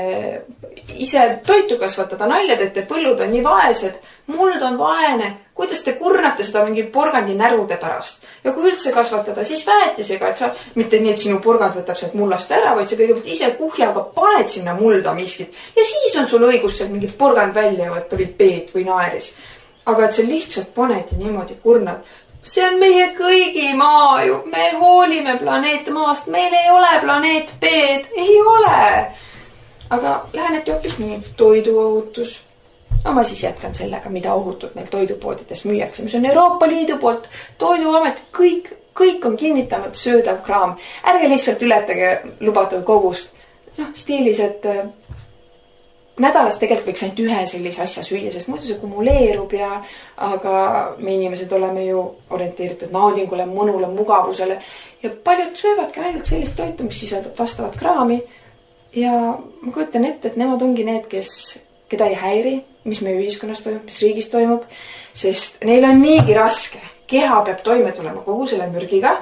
ise toitu kasvatada naljad, et põllud on nii vaesed, muld on vaene, kuidas te kurnate seda mingi porgandi närude pärast. Ja kui üldse kasvatada, siis väetisega, et sa mitte nii, et sinu porgand võtab sealt mullast ära, vaid sa kõigepealt ise kuhjaga paned sinna mulda miskit ja siis on sul õigus sealt mingi porgand välja võtta või peet või naeris. Aga et sa lihtsalt paned ja niimoodi kurnad. See on meie kõigi maa ju. Me hoolime planeet maast. Meil ei ole planeet B-d. Ei ole. Aga läheneti hoopis nii. Toiduohutus. Ma siis jätkan sellega, mida ohutult meil toidupoodides müüakse. Mis on Euroopa Liidu poolt. Toiduamet, kõik on kinnitanud söödav kraam. Ärge lihtsalt ületage lubatud kogust. Stiilis, et nädalas tegelikult võiks ainult ühe sellise asja süüa, sest muidu see kumuleerub aga me inimesed oleme ju orienteeritud naudingule, mõnule, mugavusele ja paljud söövadki ainult sellist toitu, mis sisaldab vastavat kraami ja ma kujutan ette, et nemad ongi need, keda ei häiri, mis meie ühiskonnas toimub, mis riigis toimub, sest neil on niigi raske. Keha peab toime tulema kogu selle mürgiga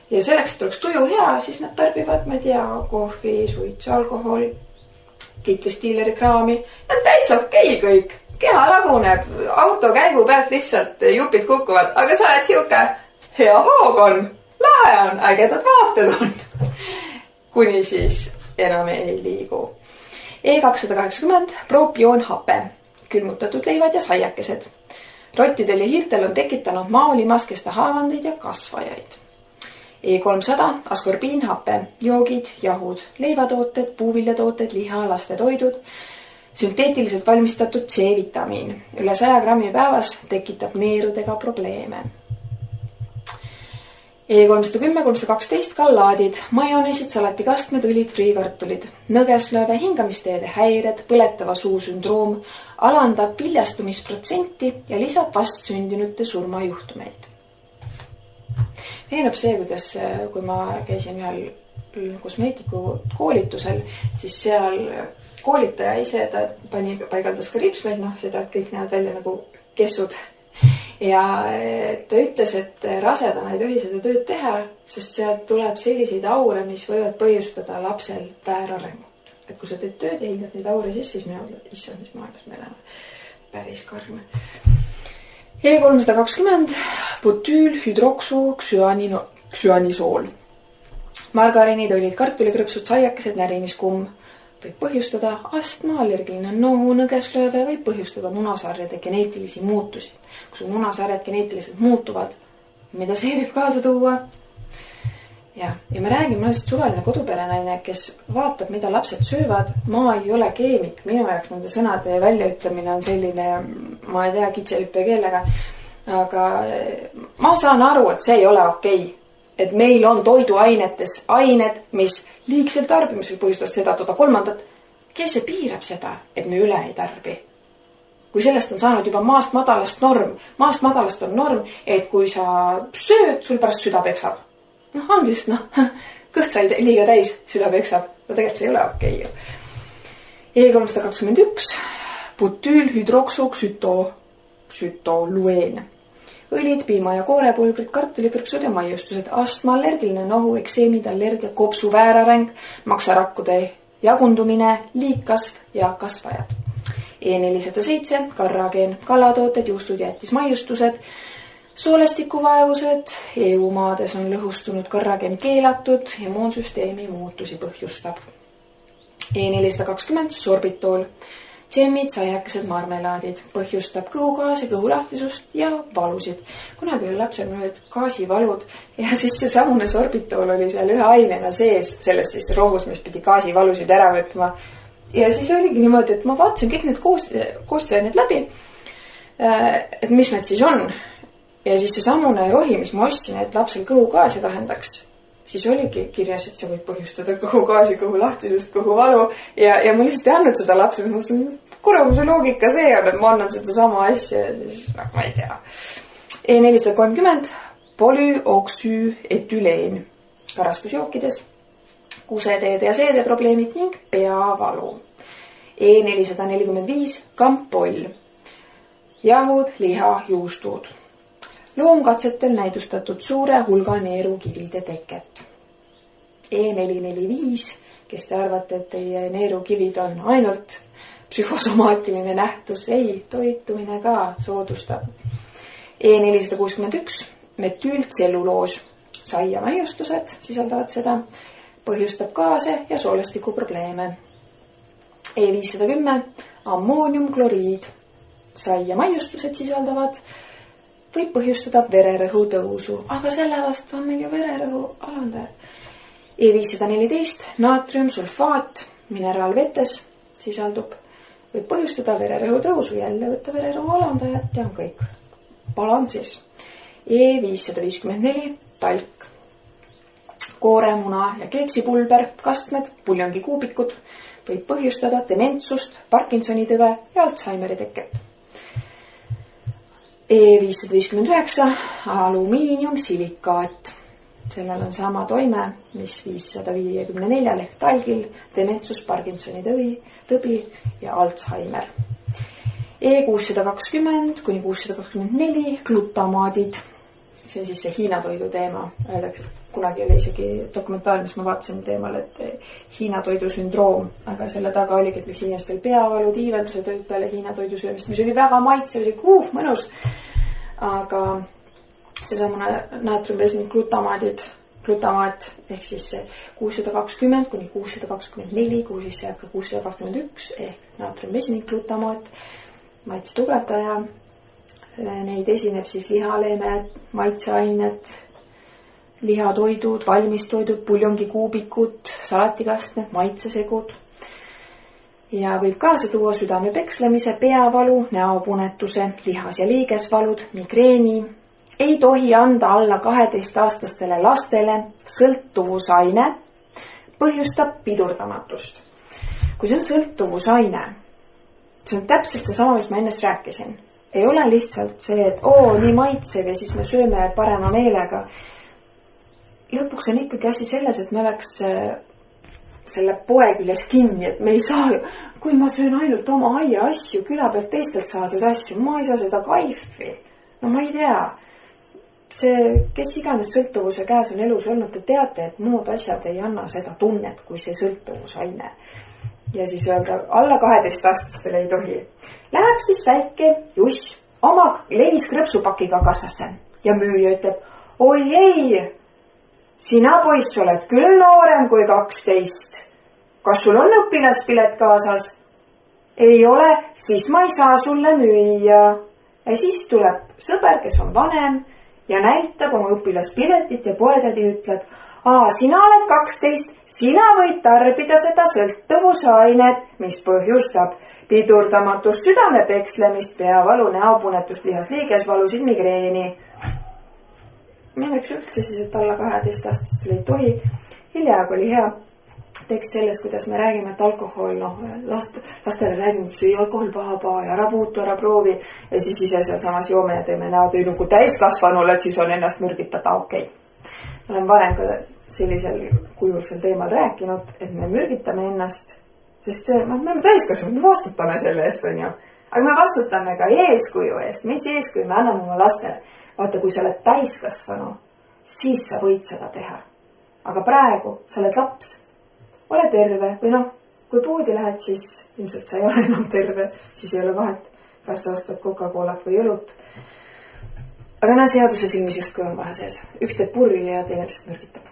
ja selleks, et oleks tuju hea, siis nad tarbivad, ma ei tea, kohvi, suitsu, alkohol, kitlistiileri kraami. Ja täitsa okei kõik. Keha laguneb, auto käigu pealt lihtsalt jupid kukuvad, aga sa oled siuke hea hoog on, lahe on, ägedad vaated on. Kuni siis enam ei liigu. E280, propioonhape, külmutatud leivad ja saiakesed. Rottidel ja hiirtel on tekitanud maolimaskeste haavandeid ja kasvajaid. E300, askorbiinhape, joogid, jahud, leivatooted, puuviljatooted, liha, lastetoidud, sünteetiliselt valmistatud C-vitamiin. Üle 100 grammi päevas tekitab neerudega probleeme. E310, 312, kallaadid, majoneesid, salatikastmed, õlid, friikartulid, nõgeslööve, hingamisteede häired, põletava suusündroom, alandab viljastumisprotsenti ja lisab vastsündinute surmajuhtumeid. Meenub see, kuidas kui ma käisin ühel kosmeetiku koolitusel, siis seal koolitaja ise ta paigaldas ka ripsmeid, seda, et kõik näevad välja nagu kessud. Ja ta ütles, et rasedana ei tohi seda tööd teha, sest sealt tuleb selliseid aure, mis võivad põhjustada lapsel väärarengut. Et kui sa teed tööd ja hingad neid aure sisse, siis mina ütlen, et issand, mis maailmas me elame. Päris karm. E320, butüül, hüdroksu, ksüanisool. Margarinid, olid, kartulikrõpsud, saiakesed, närimiskumm. Võib põhjustada astma, allergiline nohu, nõgeslööve, võib põhjustada munasarjade geneetilisi muutusi. Kui su munasarjad geneetiliselt muutuvad, mida see võib kaasa tuua? Ja me räägime mõnest suvaline koduperenaine, kes vaatab, mida lapsed söövad. Ma ei ole keemik, minu jaoks nende sõnade väljaütlemine on selline, ma ei tea, kitsehüppe keelega. Aga ma saan aru, et see ei ole okei. Et meil on toiduainetes ained, mis liigsel tarbimisel põhjustavad seda, toda kolmandat. Kes see piirab seda, et me üle ei tarbi? Kui sellest on saanud juba maast madalast norm. Maast madalast on norm, et kui sa sööd, sul pärast süda peksab. Anglist, kõht sai liiga täis, süda peksab. Tegelikult see ei ole okei ju. E321, butüülhüdroksütolueen. Õlid, piima- ja koorepulbrid, kartulikõrpsud ja maiustused, astma, allergiline nohu, ekseemid, allergia, kopsu vääraräng, maksarakkude jagundumine, liigkasv ja kasvajad. E407, karrageen, kalatooted, juustud, jäätismaiustused, soolestikuvaevused, EU-maades on lõhustunud karrageen keelatud, immuunsüsteemi muutusi põhjustab. E420, sorbitool, džemmid, saiakesed, marmelaadid, põhjustab kõhugaasi, kõhulahtisust ja valusid. Kunagi oli lapsel nüüd gaasivalud ja siis see samune sorbitool oli seal ühe ainena sees, selles siis rohus, mis pidi gaasivalusid ära võtma. Ja siis oligi niimoodi, et ma vaatasin kõik need koostisained läbi, et mis need siis on. Ja siis see samune rohi, mis ma ostsin, et lapsel kõhugaasi vähendaks, siis oligi kirjas, et see võib põhjustada kõhugaasi, kõhulahtisust, kõhuvalu ja ma lihtsalt ei andnud seda lapsele, ma mõtlesin, kuramuse loogika see on, et ma annan seda sama asja ja siis, ma ei tea. E430, polüoksüüetüleen, karastusjookides, kuseteede ja seedeprobleemid ning peavalu. E445, kampoll, jahud, liha, juustud. Loomkatsetel näidustatud suure hulga neerukivide teket. E445, kes te arvate, et teie neerukivid on ainult psühhosomaatiline nähtus, ei, toitumine ka soodustab. E461, metüültselluloos, saiamaiustused sisaldavad seda, põhjustab gaase ja soolestikuprobleeme. E510, ammooniumkloriid, saiamaiustused sisaldavad, võib põhjustada vererõhu tõusu, aga selle vastu on meil ju vererõhu alandajad. E514, naatriumsulfaat, mineraalvetes sisaldub, võib põhjustada vererõhu tõusu, jälle võtta vererõhu alandajat ja on kõik balansis. E554, talk, kooremuna ja keeksipulber, kastmed, puljongikuubikud, võib põhjustada dementsust, Parkinsoni tüve ja Alzheimeri teket. E559, alumiiniumsilikaat. Sellel on sama toime, mis 554 ehk talgil, dementsus, Parkinsoni tõbi ja Alzheimer. E620 kuni 624, glutamaadid. See on siis see Hiina toidu teema. Öeldakse, kunagi oli isegi dokumentaal, mis ma vaatasin teemal, et Hiina toidu sündroom, aga selle taga oligi, et miks inimestel peavalu, tiiveldused olid peale Hiina toidu söömist, mis oli väga maitsev, mõnus. Aga see samune naatriumvesinik glutamaat ehk siis 620 kuni 624, kuhu siis jääb ka 621 ehk naatriumvesinik glutamaat, maitse tugevdaja. Neid esineb siis lihaleemed, maitseained, lihatoidud, valmistoidud, puljongikuubikud, salatikastmed, maitsesegud. Ja võib kaasa tuua südame pekslemise, peavalu, näopunetuse, lihas- ja liigesvalud, migreeni. Ei tohi anda alla 12-aastastele lastele, sõltuvusaine põhjustab pidurdamatust. Kui see on sõltuvusaine, see on täpselt see sama, mis ma ennast rääkisin. Ei ole lihtsalt see, et nii maitsev ja siis me sööme parema meelega. Lõpuks on ikkagi asi selles, et me oleks selle poe küljes kinni, et me ei saa, kui ma söön ainult oma aia asju, küla pealt teistelt saadud asju, ma ei saa seda kaifi. No ma ei tea. See, kes iganes sõltuvuse käes on elus olnud, te teate, et muud asjad ei anna seda tunnet, kui see sõltuvusaine. Ja siis öelda, alla 12-aastastele ei tohi. Läheb siis väike juss oma leviskrõpsupakiga kassasse ja müüja ütleb, oi ei, sina poiss oled küll noorem kui 12. Kas sul on õpilaspilet kaasas? Ei ole, siis ma ei saa sulle müüa. Ja siis tuleb sõber, kes on vanem ja näitab oma õpilaspiletit ja poetädi ütleb, sina oled 12, sina võid tarbida seda sõltuvusainet, mis põhjustab pidurdamatust, südame pekslemist, peavalu, näopunetust, lihas, liigesvalusid, migreeni. Milleks üldse siis, et alla 12-aastastel ei tohi. Hiljaaegu oli hea tekst sellest, kuidas me räägime, et alkohol, lastele räägime, et süü alkohol paha ja ära puutu, ära proovi ja siis ise seal samas joome ja teeme näotöönugu täiskasvanule, et siis on ennast mürgitada, okei. Olen varem ka sellisel kujul sel teemal rääkinud, et me mürgitame ennast, sest see, me oleme täiskasvanud, me vastutame selle eest, on ju. aga me vastutame ka eeskuju eest, mis eeskuju me anname oma lastele. Vaata, kui sa oled täiskasvanu, siis sa võid seda teha. Aga praegu sa oled laps, ole terve või kui poodi lähed, siis ilmselt sa ei ole enam terve, siis ei ole vahet, kas sa ostad Coca-Colat või õlut. Aga seaduse silmis justkui on vahe sees. Üks teeb purri ja teine lihtsalt mürgitab.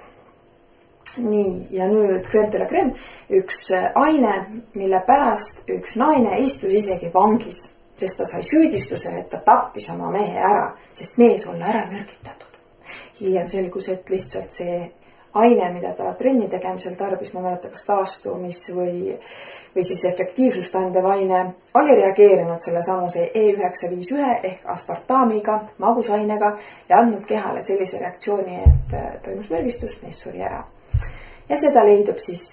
Nii, ja nüüd crème de la crème, üks aine, mille pärast üks naine istus isegi vangis, sest ta sai süüdistuse, et ta tappis oma mehe ära, sest mees olla ära mürgitatud. Hiljem selgus, et lihtsalt see aine, mida ta trenni tegemisel tarbis, ma mäleta kas taastumis või siis efektiivsust andev aine, oli reageerinud selle samuse E951 ehk aspartaamiga, magusainega ja andnud kehale sellise reaktsiooni, et toimus mürgistus, mees suri ära. Ja seda leidub siis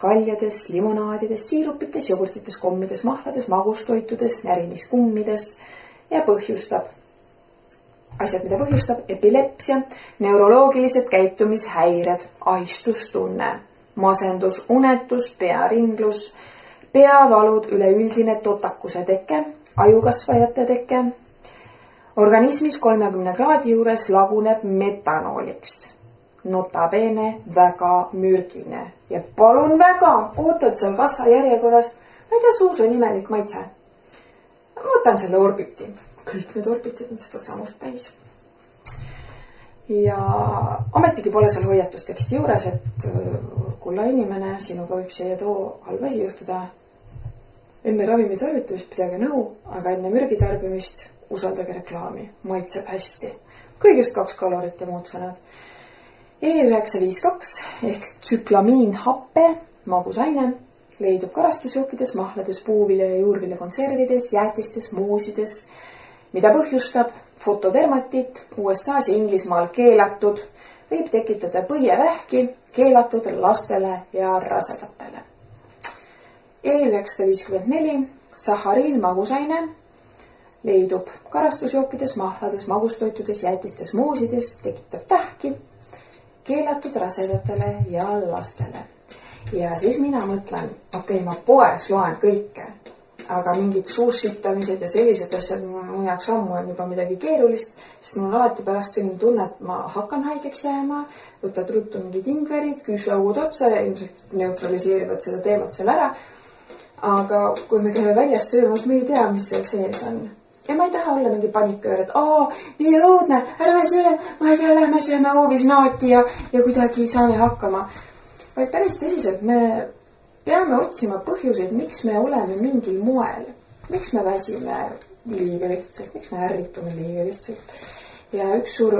kaljades, limonaadides, siirupites, jogurtites, kommides, mahlades, magustoitudes, närimiskummides ja põhjustab asjad, mida põhjustab epilepsia, neuroloogilised käitumishäired, ahistustunne, masendus, unetus, pearinglus, peavalud, üleüldine totakuse teke, ajukasvajate teke. Organismis 30 kraadi juures laguneb metanooliks. Nota bene, väga mürgine. Ja palun väga, ootad seal kassa järjekorras. Ma ei tea, suus on imelik maitse. Ma võtan selle orbiti. Kõik need orbitid on seda samust täis. Ja ometigi pole seal hoiatusteksti juures, et kulla inimene, sinuga võib see ja too halb asi juhtuda. Enne ravimi tarvitamist pidage nõu, aga enne mürgi tarbimist usaldage reklaami. Maitseb hästi. Kõigest 2 kalorit ja muud sõnad. E952 ehk tsüklamiinhappe, magusaine, leidub karastusjookides, mahlades, puuvilja ja juurvilja konservides, jäätistes, moosides, mida põhjustab fotodermatit, USAs ja Inglismaal keelatud, võib tekitada põievähki, keelatud lastele ja rasedatele. E954, sahariin, magusaine, leidub karastusjookides, mahlades, magustoitudes, jäätistes, moosides, tekitab vähki, keelatud rasedatele ja lastele. Ja siis mina mõtlen, ma poes loen kõike, aga mingid suussitamised ja sellised asjad mu jaoks ammu on juba midagi keerulist, sest mul on alati pärast selline tunne, et ma hakkan haigeks jääma, võtad ruttu mingid ingverid, küüslaugud otsa ja ilmselt neutraliseerivad seda teemat seal ära. Aga kui me käime väljas söömas, me ei tea, mis seal sees on. Ja ma ei taha olla mingi paniköör, et nii õudne, ärme söö, ma ei tea, lähme sööme hoovis naati ja kuidagi saame hakkama. Vaid päris tõsiselt, me peame otsima põhjuseid, miks me oleme mingil moel. Miks me väsime liiga lihtsalt, miks me ärritume liiga lihtsalt. Ja üks suur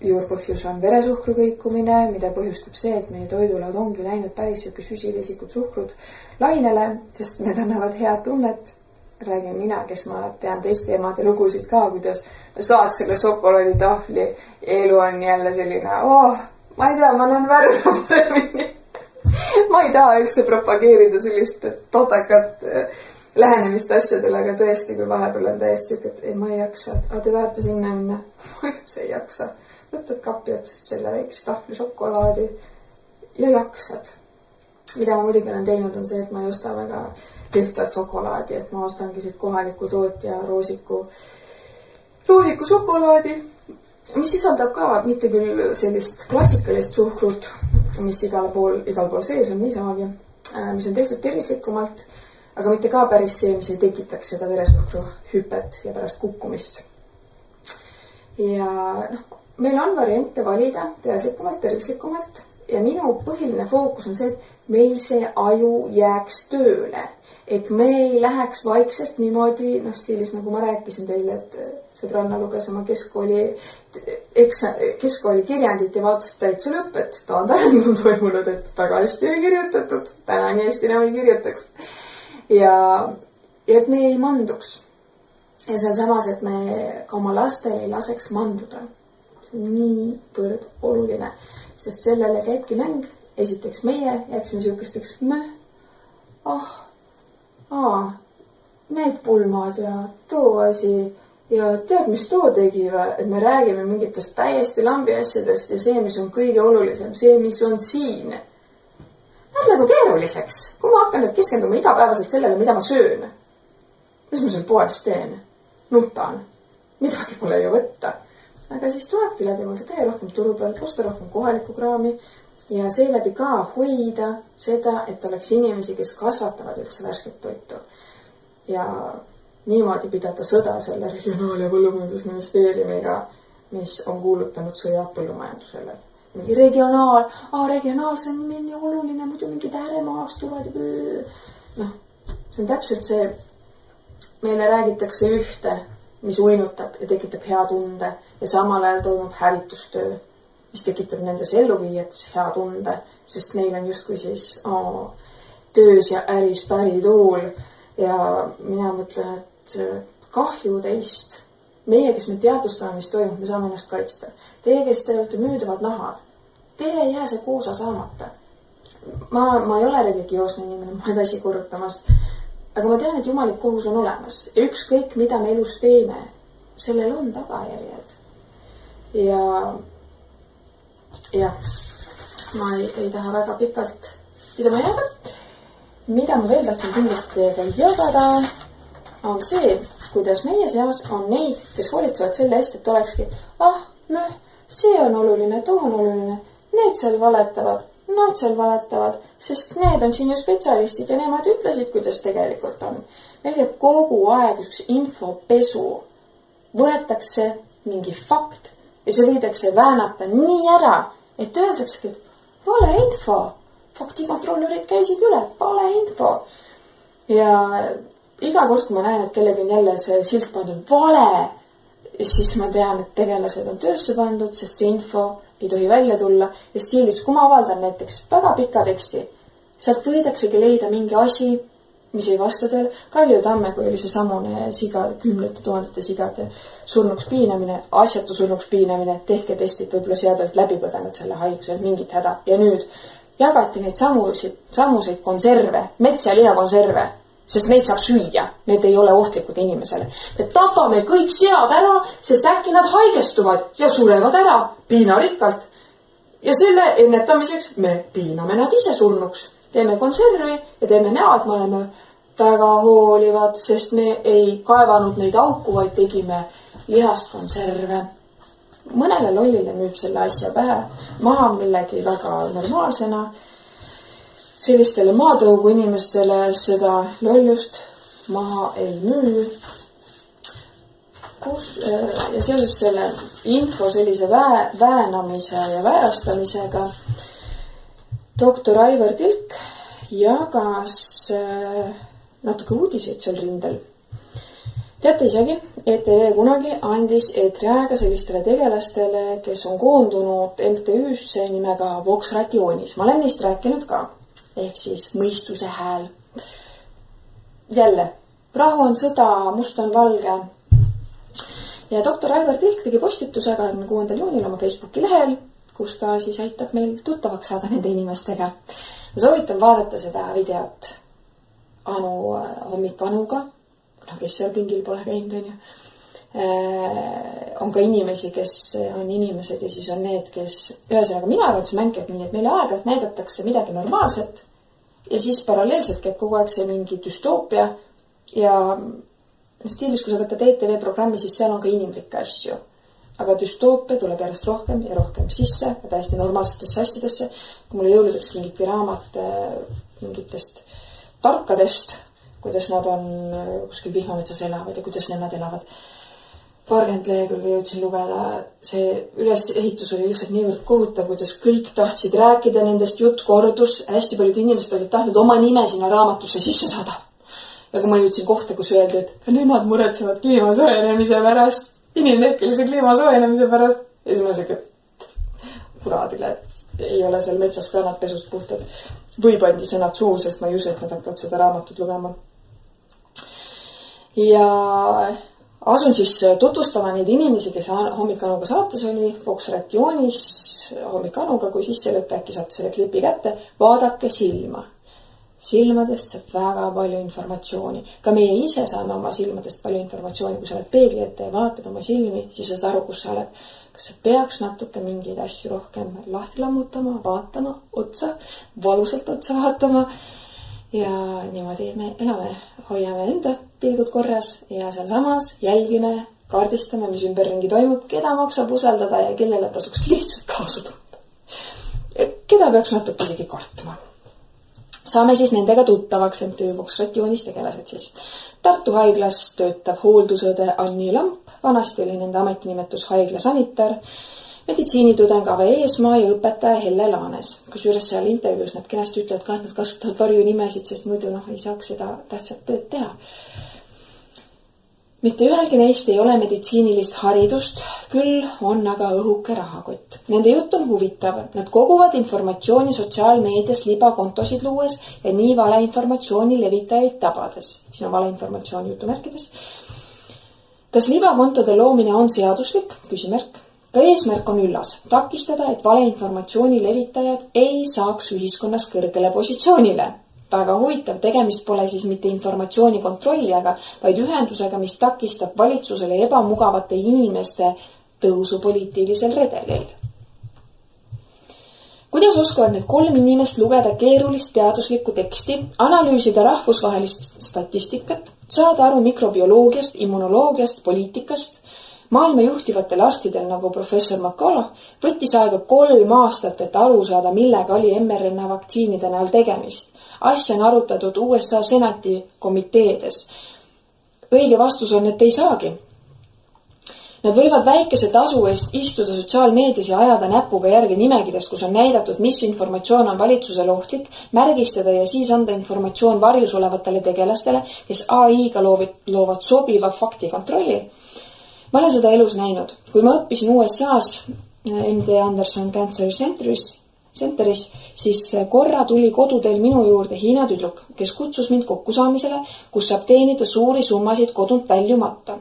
juurpõhjus on veresuhkru kõikumine, mida põhjustab see, et meie toidulaud ongi läinud päris siuke süsivesikud suhkrud lainele, sest need annavad head tunnet. Räägin mina, kes ma tean teiste emade lugusid ka, kuidas saad selle šokolaaditahvli. Elu on jälle selline, ma ei tea, ma näen värve paremini. Ma ei taha üldse propageerida sellist totakat lähenemist asjadele, aga tõesti, kui vahepeal on täiesti siuke, et ei, ma ei jaksa. Aga te tahate sinna minna? Ma üldse ei jaksa. Võtad kapi otsast selle väikse tahvli šokolaadi ja jaksad. Mida ma muidugi olen teinud, on see, et ma ei osta väga lihtsalt šokolaadi, et ma ostangi siit kohaliku tootja roosiku šokolaadi, mis sisaldab ka mitte küll sellist klassikalist suhkrut, mis igal pool sees on niisamagi, mis on tehtud tervislikumalt, aga mitte ka päris see, mis ei tekitaks seda veresuhkru hüpet ja pärast kukkumist. Ja meil on variante valida teadlikumalt, tervislikumalt ja minu põhiline fookus on see, et meil see aju jääks tööle. Et me ei läheks vaikselt niimoodi, stiilis nagu ma rääkisin teile, et sõbranna luges oma keskkooli kirjandit ja vaatas täitsa lõpp, et taandareng on toimunud, et väga hästi ei kirjutatud, täna nii hästi enam ei kirjutaks. Ja et me ei manduks. Ja see on samas, et me ka oma lastele ei laseks manduda. See on niivõrd oluline, sest sellele käibki mäng. Esiteks meie jääksime siukesteks need pulmad ja too asi ja tead, mis too tegi või, et me räägime mingitest täiesti lambi asjadest ja see, mis on kõige olulisem, see, mis on siin. Läheb nagu keeruliseks, kui ma hakkan nüüd keskenduma igapäevaselt sellele, mida ma söön. mis ma seal poes teen? Nutan. Midagi pole ju võtta. Aga siis tulebki läbi mõelda, käia rohkem turu pealt, osta rohkem kohalikku kraami ja seeläbi ka hoida seda, et oleks inimesi, kes kasvatavad üldse värsket toitu. Ja niimoodi pidada sõda selle regionaal- ja põllumajandusministeeriumiga, mis on kuulutanud sõja põllumajandusele. Mingi regionaal, see on mingi oluline, muidu mingid ääremaast tulevad ja noh, see on täpselt see, meile räägitakse ühte, mis uinutab ja tekitab hea tunde ja samal ajal toimub hävitustöö, mis tekitab nendes elluviijates hea tunde, sest neil on justkui siis töös ja äris pärituul ja mina mõtlen, et kahju teist. Meie, kes me teadvustame, mis toimub, me saame ennast kaitsta. Teie, kes te olete müüdavad nahad, teile ei jää see koosa saamata. Ma ei ole religioosne inimene, ma ei väsi korrutamast, aga ma tean, et jumalik kohus on olemas ja ükskõik, mida me elus teeme, sellel on tagajärjed. Ja ma ei taha väga pikalt pidama jääda. Mida ma veel tahtsin kindlasti teiega jagada, on see, kuidas meie seas on neid, kes hoolitsevad selle eest, et olekski, see on oluline, too on oluline, need seal valetavad, sest need on siin ju spetsialistid ja nemad ütlesid, kuidas tegelikult on. Meil käib kogu aeg üks infopesu. Võetakse mingi fakt ja see võidakse väänata nii ära, et öeldaksegi, et vale info. Faktikontrollerid käisid üle, vale info. Ja iga kord, kui ma näen, et kellegi on jälle see silt pandud vale, siis ma tean, et tegelased on töösse pandud, sest see info ei tohi välja tulla. Ja stiilis, kui ma avaldan näiteks väga pika teksti, sealt võidaksegi leida mingi asi, mis ei vasta teile. Kalju Tamme, kui oli see samune kümnete tuhandete sigade surnuks piinamine, asjatu surnuks piinamine, tehke testid, võib-olla seadalt läbi põdenud selle haigusel mingit häda. Ja nüüd jagati neid samuseid konserve, mets- ja lihakonserve, sest neid saab süüa. Need ei ole ohtlikud inimesele. Me tapame kõik sead ära, sest äkki nad haigestuvad ja surevad ära piinarikkalt. Ja selle ennetamiseks me piiname nad ise surnuks. Teeme konservi ja teeme näo, et me oleme väga hoolivad, sest me ei kaevanud neid auku, vaid tegime lihast konserve. Mõnele lollile müüb selle asja pähe maha millegi väga normaalsena. Sellistele maatõugu inimestele seda lollust maha ei müü. Ja seoses selle info sellise väänamise ja väärastamisega doktor Aivar Tilk jagas natuke uudiseid seal rindel. Teate isegi, ETV kunagi andis eetriaega sellistele tegelastele, kes on koondunud MTÜ-sse nimega Vox Rationis. Ma olen neist rääkinud ka, ehk siis mõistuse hääl. Jälle, rahu on sõda, must on valge. Ja doktor Aivar Tilk tegi postituse 26. juunil oma Facebooki lehel, kus ta siis aitab meil tuttavaks saada nende inimestega. Ma soovitan vaadata seda videot hommikanuga, kes seal pingil pole käinud, on ju. On ka inimesi, kes on inimesed ja siis on need, kes ühesõnaga mina arvan, et see mäng käib nii, et meile aeg-ajalt näidatakse midagi normaalset ja siis paralleelselt käib kogu aeg see mingi düstoopia ja stiilis, kui sa võtad ETV programmi, siis seal on ka inimlikke asju. Aga düstoopia tuleb järjest rohkem ja rohkem sisse ja täiesti normaalsetesse asjadesse. Kui mulle jõuludeks kingiti raamat mingitest tarkadest, kuidas nad on kuskil vihmametsas elavad ja kuidas nemad elavad. Paarkümmend lehekülge jõudsin lugeda. See ülesehitus oli lihtsalt niivõrd kohutav, kuidas kõik tahtsid rääkida nendest, jutt kordus. Hästi paljud inimesed olid tahtnud oma nime sinna raamatusse sisse saada. Ja kui ma jõudsin kohta, kus öeldi, et nemad muretsevad kliima soojenemise pärast, inimtekkelise kliima soojenemise pärast, ja siis ma siuke kuradile, et ei ole seal metsas ka nad pesust puhtad. Või pandi sõnad suu, sest ma ei usu, et nad hakkavad seda raamatut lugema. Ja asun siis tutvustama neid inimesi, kes hommikanuga saates oli, Vox Rationis hommikanuga, kui sisse lõtta, äkki saate selle klipi kätte, vaadake silma. Silmadest saab väga palju informatsiooni. Ka meie ise saame oma silmadest palju informatsiooni. Kui sa oled peegli ette ja vaatad oma silmi, siis sa saad aru, kus sa oled. Kas sa peaks natuke mingeid asju rohkem lahti lammutama, vaatama otsa, valusalt otsa vaatama. Ja niimoodi me elame, hoiame enda pilgud korras ja seal samas jälgime, kaardistame, mis ümberringi toimub, keda maksab usaldada ja kellele tasuks lihtsalt kaasa tunda. Keda peaks natuke isegi kartma. Saame siis nendega tuttavaks MTÜ Vox-rationis tegelased siis. Tartu haiglas töötab hooldusõde Anni Lamp, vanasti oli nende ametinimetus haigla sanitar, meditsiinitudeng Ave Eesmaa ja õpetaja Helle Laanes. Kusjuures seal intervjuus nad kenasti ütlevad ka, et nad kasutavad varjunimesid, sest muidu ei saaks seda tähtsat tööd teha. Mitte ühelgi neist ei ole meditsiinilist haridust, küll on aga õhuke rahakott. Nende jutt on huvitav. Nad koguvad informatsiooni sotsiaalmeedias libakontosid luues ja nii valeinformatsiooni levitajaid tabades. Siin on valeinformatsioon jutumärkides. Kas libakontode loomine on seaduslik? Küsimärk. Ka eesmärk on üllas. Takistada, et valeinformatsiooni levitajad ei saaks ühiskonnas kõrgele positsioonile. Väga huvitav, tegemist pole siis mitte informatsiooni kontrollijaga, vaid ühendusega, mis takistab valitsusele ebamugavate inimeste tõusu poliitilisel redelil. Kuidas oskavad need 3 inimest lugeda keerulist teaduslikku teksti, analüüsida rahvusvahelist statistikat, saada aru mikrobioloogiast, immunoloogiast, poliitikast? Maailma juhtivatel arstidel nagu professor McCullough võttis aega 3 aastat, et aru saada, millega oli mRNA vaktsiinide näol tegemist. Asja on arutatud USA senati komiteedes. Õige vastus on, et ei saagi. Nad võivad väikese tasu eest istuda sotsiaalmeedias ja ajada näpuga järgi nimekirjas, kus on näidatud, mis informatsioon on valitsusele ohtlik, märgistada ja siis anda informatsioon varjus olevatele tegelastele, kes AI-ga loovad sobiva faktikontrolli. Ma olen seda elus näinud. Kui ma õppisin USA-s MD Anderson Cancer Centeris, siis korra tuli koduteel minu juurde Hiina tüdruk, kes kutsus mind kokkusaamisele, kus saab teenida suuri summasid kodunt väljumata.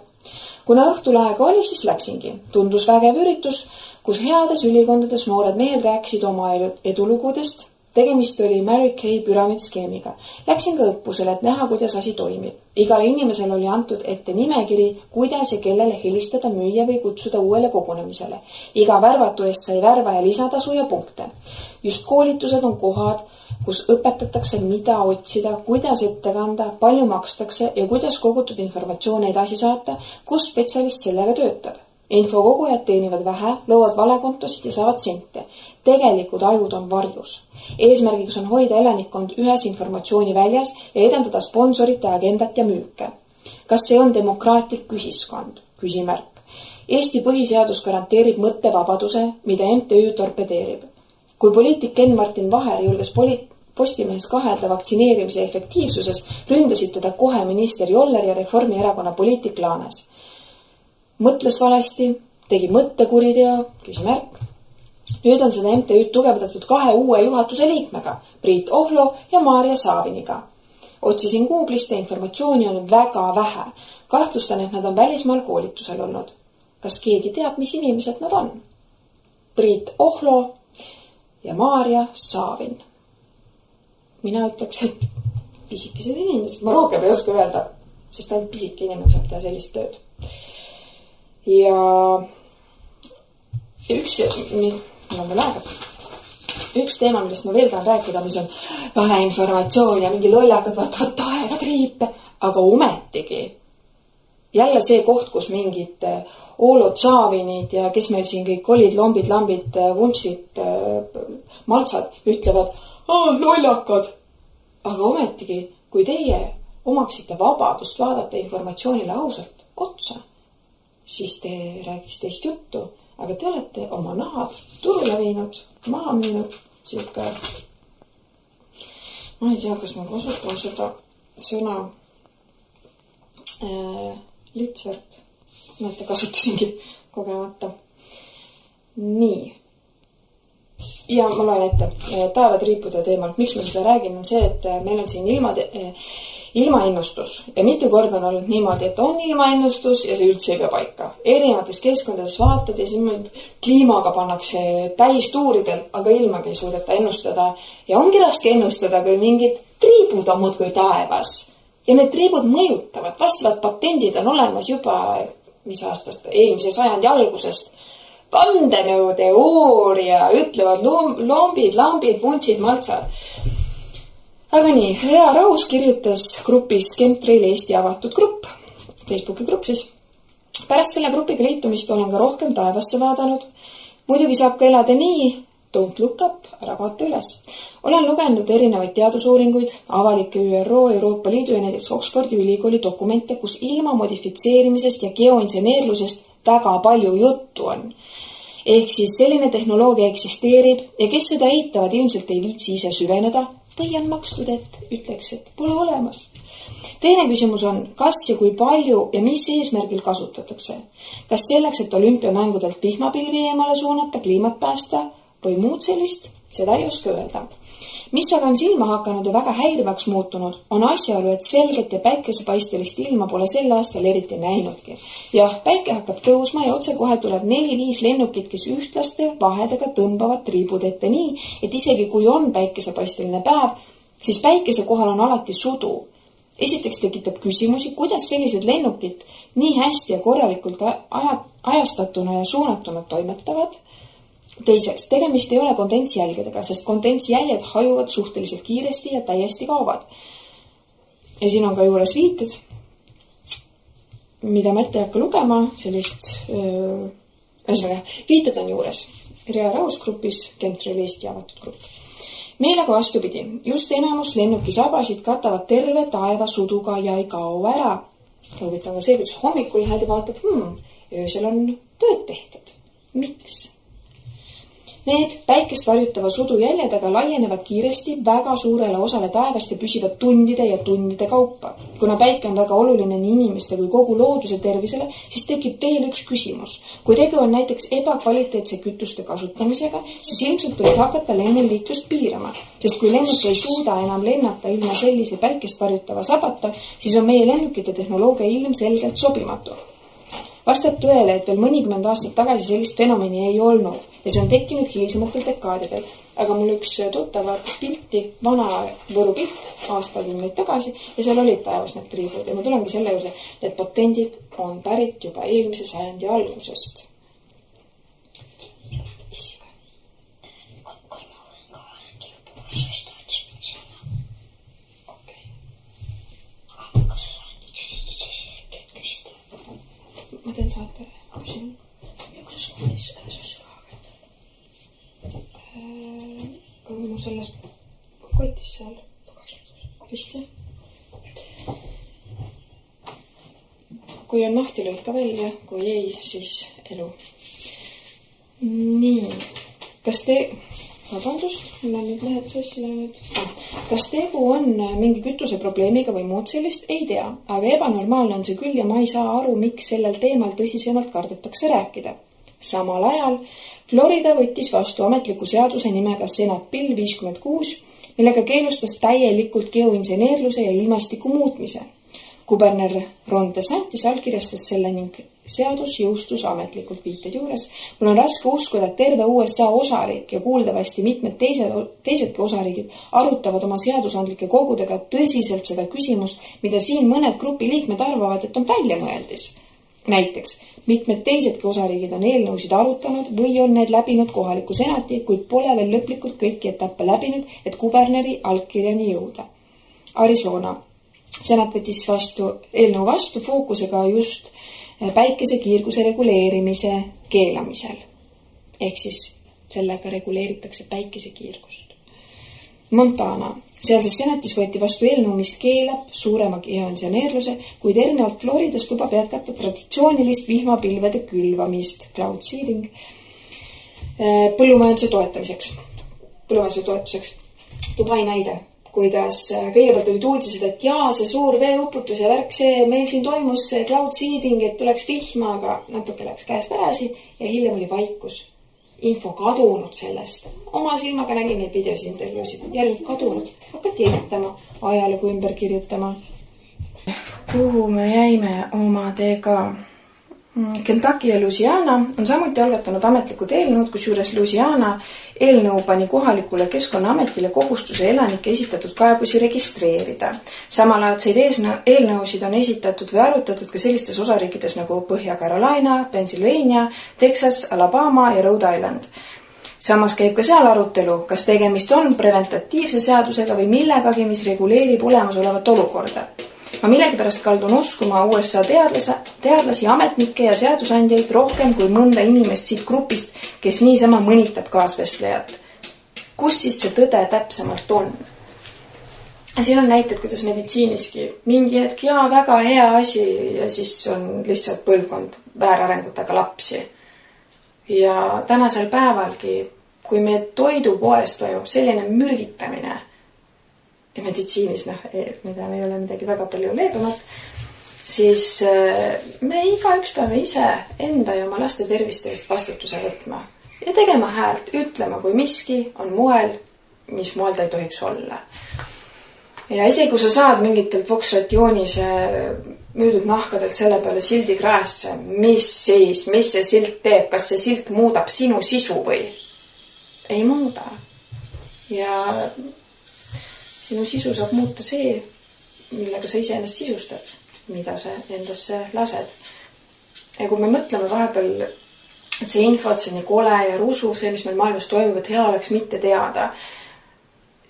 Kuna õhtulaega oli, siis läksingi. Tundus vägev üritus, kus heades ülikondades noored mehed rääkisid oma edulugudest. Tegemist oli Mary Kay püramiidskeemiga. Läksin ka õppusele, et näha, kuidas asi toimib. Igale inimesele oli antud ette nimekiri, kuidas ja kellele helistada, müüa või kutsuda uuele kogunemisele. Iga värvatu eest sai värvaja lisatasu ja punkte. Just koolitused on kohad, kus õpetatakse, mida otsida, kuidas ette kanda, palju makstakse ja kuidas kogutud informatsioone edasi saata, kus spetsialist sellega töötab. Infokogujad teenivad vähe, loovad valekontosid ja saavad sente. Tegelikud ajud on varjus. Eesmärgiks on hoida elanikkond ühes informatsiooni väljas ja edendada sponsorite agendat ja müüke. Kas see on demokraatlik ühiskond? Küsimärk. Eesti põhiseadus garanteerib mõttevabaduse, mida MTÜ torpedeerib. Kui poliitik Ken Martin Vaher julges Postimehes kahelda vaktsineerimise efektiivsuses, ründasid teda kohe minister Joller ja Reformierakonna poliitik Laanes. Mõtles valesti, tegi mõttekuriteo, küsimärk. Nüüd on seda MTÜ tugevdatud 2 uue juhatuse liikmega, Priit Ohlo ja Maarja Saaviniga. Otsisin Google'ist ja informatsiooni on väga vähe. Kahtlustan, et nad on välismaal koolitusel olnud. Kas keegi teab, mis inimesed nad on? Priit Ohlo ja Maarja Saavin. Mina ütleks, et pisikesed inimesed. Ma rohkem ei oska öelda, sest ainult pisike inimene saab teha sellist tööd. Ja üks teema, millest ma veel tahan rääkida, mis on valeinformatsioon ja mingi lollakad vaatavad taevatriipe, aga ometigi jälle see koht, kus mingid Oolod, Saavinid ja kes meil siin kõik olid, lombid, lambid, vuntsid, maltsad, ütlevad, lollakad. Aga ometigi, kui teie omaksite vabadust vaadata informatsioonile ausalt otsa, siis te räägiks teist juttu, aga te olete oma nahad turule viinud, maha müünud, siuke. Ma ei tea, kas ma kasutan seda sõna litsvärk. Näete, kasutasingi kogemata. Nii. Ja ma loen ette taevatriipude teemal. Miks ma seda räägin, on see, et meil on siin ilmaennustus ja mitu korda on olnud niimoodi, et on ilmaennustus ja see üldse ei pea paika. Erinevates keskkondades vaatad ja siin kliimaga pannakse täistuuridel, aga ilmagi ei suudeta ennustada ja ongi raske ennustada, kui mingid triibud on muudkui taevas ja need triibud mõjutavad. Vastavad patendid on olemas juba, mis aastast, eelmise sajandi algusest. Vandenõuteooria ütlevad lombid, lambid, vuntsid, maltsad. Aga nii, Rea Raus kirjutas grupis Chemtrail Eesti avatud grupp, Facebooki grupp siis. Pärast selle grupiga liitumist olen ka rohkem taevasse vaadanud. Muidugi saab ka elada nii, don't look up, ära vaata üles. Olen lugenud erinevaid teadusuuringuid, avalikke ÜRO, Euroopa Liidu ja näiteks Oxfordi ülikooli dokumente, kus ilma modifitseerimisest ja geoinseneerlusest väga palju juttu on. Ehk siis selline tehnoloogia eksisteerib ja kes seda eitavad, ilmselt ei viitsi ise süveneda või on makstud, et ütleks, et pole olemas. Teine küsimus on, kas ja kui palju ja mis eesmärgil kasutatakse. Kas selleks, et olümpiamängudelt vihmapilvi eemale suunata, kliimat päästa või muud sellist, seda ei oska öelda. Mis aga on silma hakanud ja väga häirivaks muutunud, on asjaolu, et selget ja päikesepaistelist ilma pole sel aastal eriti näinudki. Jah, päike hakkab tõusma ja otsekohe tuleb 4-5 lennukit, kes ühtlaste vahedega tõmbavad triibud ette nii, et isegi kui on päikesepaisteline päev, siis päikese kohal on alati sudu. Esiteks tekitab küsimusi, kuidas sellised lennukid nii hästi ja korralikult ajastatuna ja suunatuna toimetavad. Teiseks, tegemist ei ole kondentsjälgedega, sest kondentsjäljed hajuvad suhteliselt kiiresti ja täiesti kaovad. Ja siin on ka juures viited, mida ma ette ei hakka lugema, sellist, viited on juures. Rea Raus grupis, Chemtrail Eesti avatud grupp. Meil aga vastupidi, just enamus lennukisabasid katavad terve taeva suduga ja ei kao ära. Huvitav on see, kuidas hommikul lähed ja vaatad, öösel on tööd tehtud. Miks? Need päikest varjutava sudu jäljed aga laienevad kiiresti väga suurele osale taevast ja püsivad tundide ja tundide kaupa. Kuna päike on väga oluline nii inimeste kui kogu looduse tervisele, siis tekib veel üks küsimus. Kui tegu on näiteks ebakvaliteetse kütuste kasutamisega, siis ilmselt tuleb hakata lenneliiklust piirama, sest kui lennuk ei suuda enam lennata ilma sellise päikest varjutava sabata, siis on meie lennukite tehnoloogia ilmselgelt sobimatu. Vastab tõele, et veel mõnikümmend aastat tagasi sellist fenomeni ei olnud ja see on tekkinud hilisematel dekaadidel. Aga mul üks tuttav vaatas pilti, vana Võru pilt aastakümneid tagasi ja seal olid taevas need triibud ja ma tulengi selle juurde, et patendid on pärit juba eelmise sajandi algusest. Ma teen saate küsin. Mu selles kotis seal. Vist jah. Kui on nahti lõika välja, kui ei, siis elu. Nii. Kas vabandust, mul on nüüd lähed sassi läinud. Kas tegu on mingi kütuse probleemiga või muud sellist? Ei tea, aga ebanormaalne on see küll ja ma ei saa aru, miks sellel teemal tõsisemalt kardetakse rääkida. Samal ajal Florida võttis vastu ametliku seaduse nimega Senate Bill 56, millega keelustas täielikult geoinseneerluse ja ilmastiku muutmise. Kuberner Ron DeSantis allkirjastas selle ning seadus jõustus ametlikult viited juures. Mul on raske uskuda, et terve USA osariik ja kuuldavasti mitmed teisedki osariigid arutavad oma seadusandlike kogudega tõsiselt seda küsimust, mida siin mõned grupi liikmed arvavad, et on väljamõeldis. Näiteks, mitmed teisedki osariigid on eelnõusid arutanud või on need läbinud kohaliku senati, kuid pole veel lõplikult kõiki etappe läbinud, et kuberneri allkirjani jõuda. Arizona. Senat võttis eelnõu vastu fookusega just päikesekiirguse reguleerimise keelamisel. Ehk siis sellega reguleeritakse päikesekiirgust. Montana. Sealses senatis võeti vastu eelnõu, mis keelab suurema geoinseneerluse, kuid erinevalt Floridast lubab jätkata traditsioonilist vihmapilvede külvamist, cloud seeding, põllumajanduse toetuseks. Dubai näide. Kuidas kõigepealt olid uudised, et see suur veeuputus ja värk, meil siin toimus see cloud seeding, et tuleks vihma, aga natuke läks käest ärasi ja hiljem oli vaikus. Info kadunud sellest. Oma silmaga nägin neid videosid, intervjuusid, järjelt kadunud. Hakati ehitama, ajalugu ümber kirjutama. Kuhu me jäime omadega? Kentucky ja Louisiana on samuti algatanud ametlikud eelnõud, kusjuures Louisiana eelnõu pani kohalikule Keskkonnaametile kohustuse elanike esitatud kaebusi registreerida. Samalaadseid eelnõusid on esitatud või arutatud ka sellistes osariikides nagu Põhja-Carolina, Pennsylvania, Texas, Alabama ja Rhode Island. Samas käib ka seal arutelu, kas tegemist on preventatiivse seadusega või millegagi, mis reguleerib olemasolevat olukorda. Ma millegipärast kaldun uskuma USA teadlasi, ametnikke ja seadusandjaid rohkem kui mõnda inimest siit grupist, kes niisama mõnitab kaasvestlejat. Kus siis see tõde täpsemalt on? Siin on näited, kuidas meditsiiniski mingi hetk, väga hea asi ja siis on lihtsalt põlvkond väärarengutega lapsi. Ja tänasel päevalgi, kui meie toidupoes toimub selline mürgitamine ja meditsiinis, mida me ei ole midagi väga palju leebemat, siis me igaüks peame ise enda ja oma laste terviste eest vastutuse võtma ja tegema häält, ütlema, kui miski on moel, mis moel ta ei tohiks olla. Ja isegi kui sa saad mingitelt Vox-Rationise müüdud nahkadelt selle peale sildi kraesse, mis see silt teeb, kas see silt muudab sinu sisu või? Ei muuda. Ja sinu sisu saab muuta see, millega sa ise ennast sisustad, mida sa endasse lased. Ja kui me mõtleme vahepeal, et see info, et see on nii kole ja rusuv, see, mis meil maailmas toimub, et hea oleks mitte teada,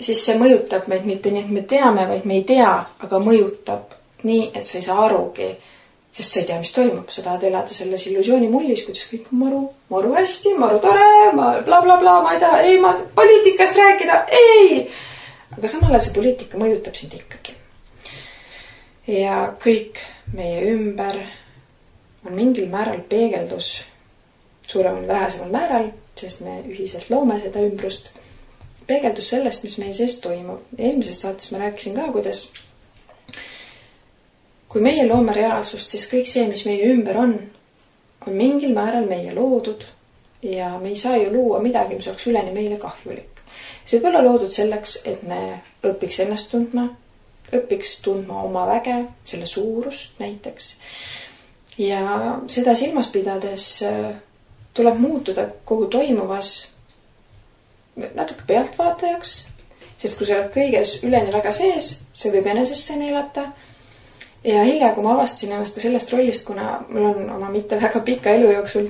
siis see mõjutab meid mitte nii, et me teame, vaid me ei tea, aga mõjutab nii, et sa ei saa arugi, sest sa ei tea, mis toimub. Sa tahad elada selles illusiooni mullis, kuidas kõik on maru hästi, maru tore, bla, ma ei taha, ma poliitikast rääkida, ei! Aga samal ajal see poliitika mõjutab sind ikkagi. Ja kõik meie ümber on mingil määral peegeldus, suuremal vähesemal määral, sest me ühiselt loome seda ümbrust, peegeldus sellest, mis meie sees toimub. Eelmises saates ma rääkisin ka, kuidas kui meie loome reaalsust, siis kõik see, mis meie ümber on mingil määral meie loodud ja me ei saa ju luua midagi, mis oleks üleni meile kahjulik. See võib olla loodud selleks, et me õpiks ennast tundma, õpiks tundma oma väge, selle suurust näiteks. Ja seda silmas pidades tuleb muutuda kogu toimuvas natuke pealtvaatajaks, sest kui sa oled kõiges üleni väga sees, see võib enesesse neelata. Ja hilja, kui ma avastasin ennast ka sellest rollist, kuna mul on oma mitte väga pika elu jooksul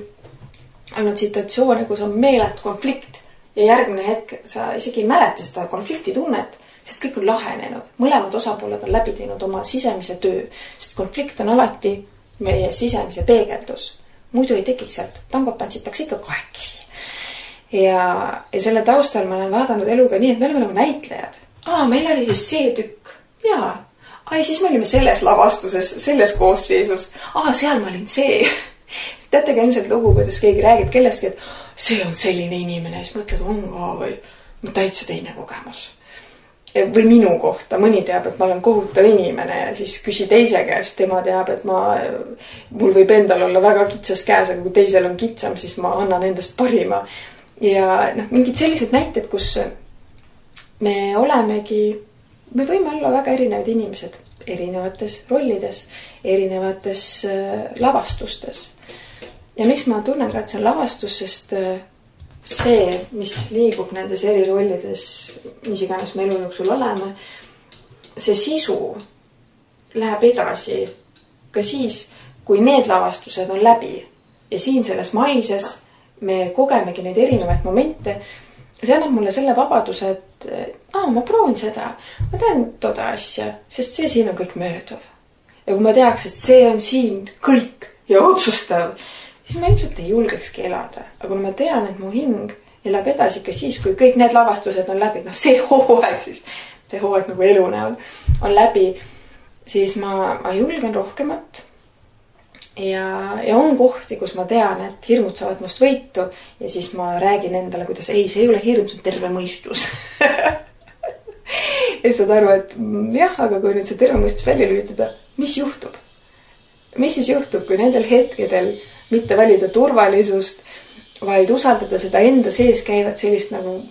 olnud situatsioone, kus on meeletu konflikt ja järgmine hetk sa isegi ei mäleta seda konflikti tunnet, sest kõik on lahenenud. Mõlemad osapooled on läbi teinud oma sisemise töö, sest konflikt on alati meie sisemise peegeldus. Muidu ei tekiks sealt, tangot tantsitakse ikka kahekesi. Ja selle taustal ma olen vaadanud eluga nii, et me oleme nagu näitlejad. Meil oli siis see tükk. Siis me olime selles lavastuses, selles koosseisus. Seal ma olin see. Teate ka ilmselt lugu, kuidas keegi räägib kellestki, et see on selline inimene. Ja siis mõtled, või täitsa teine kogemus. Või minu kohta. Mõni teab, et ma olen kohutav inimene ja siis küsi teise käest. Tema teab, et mul võib endal olla väga kitsas käes, aga kui teisel on kitsam, siis ma annan endast parima. Ja mingid sellised näited, kus me võime olla väga erinevad inimesed, erinevates rollides, erinevates lavastustes. Ja miks ma tunnen ka, et see on lavastus, sest see, mis liigub nendes eri rollides, mis iganes me elu jooksul oleme, see sisu läheb edasi ka siis, kui need lavastused on läbi. Ja siin selles maises me kogemegi neid erinevaid momente. See annab mulle selle vabaduse, et ma proovin seda, ma teen toda asja, sest see siin on kõik mööduv. Ja kui ma teaks, et see on siin kõik ja otsustav, siis ma ilmselt ei julgekski elada. Aga kui ma tean, et mu hing elab edasi ka siis, kui kõik need lavastused on läbi, see hooaeg nagu elu näol on läbi, siis ma julgen rohkemat. Ja on kohti, kus ma tean, et hirmud saavad must võitu ja siis ma räägin endale, kuidas see ei ole hirm, see on terve mõistus. Ja saad aru, et aga kui nüüd see terve mõistus välja lülitada, mis juhtub? Mis siis juhtub, kui nendel hetkedel mitte valida turvalisust, vaid usaldada seda enda sees käivat sellist nagu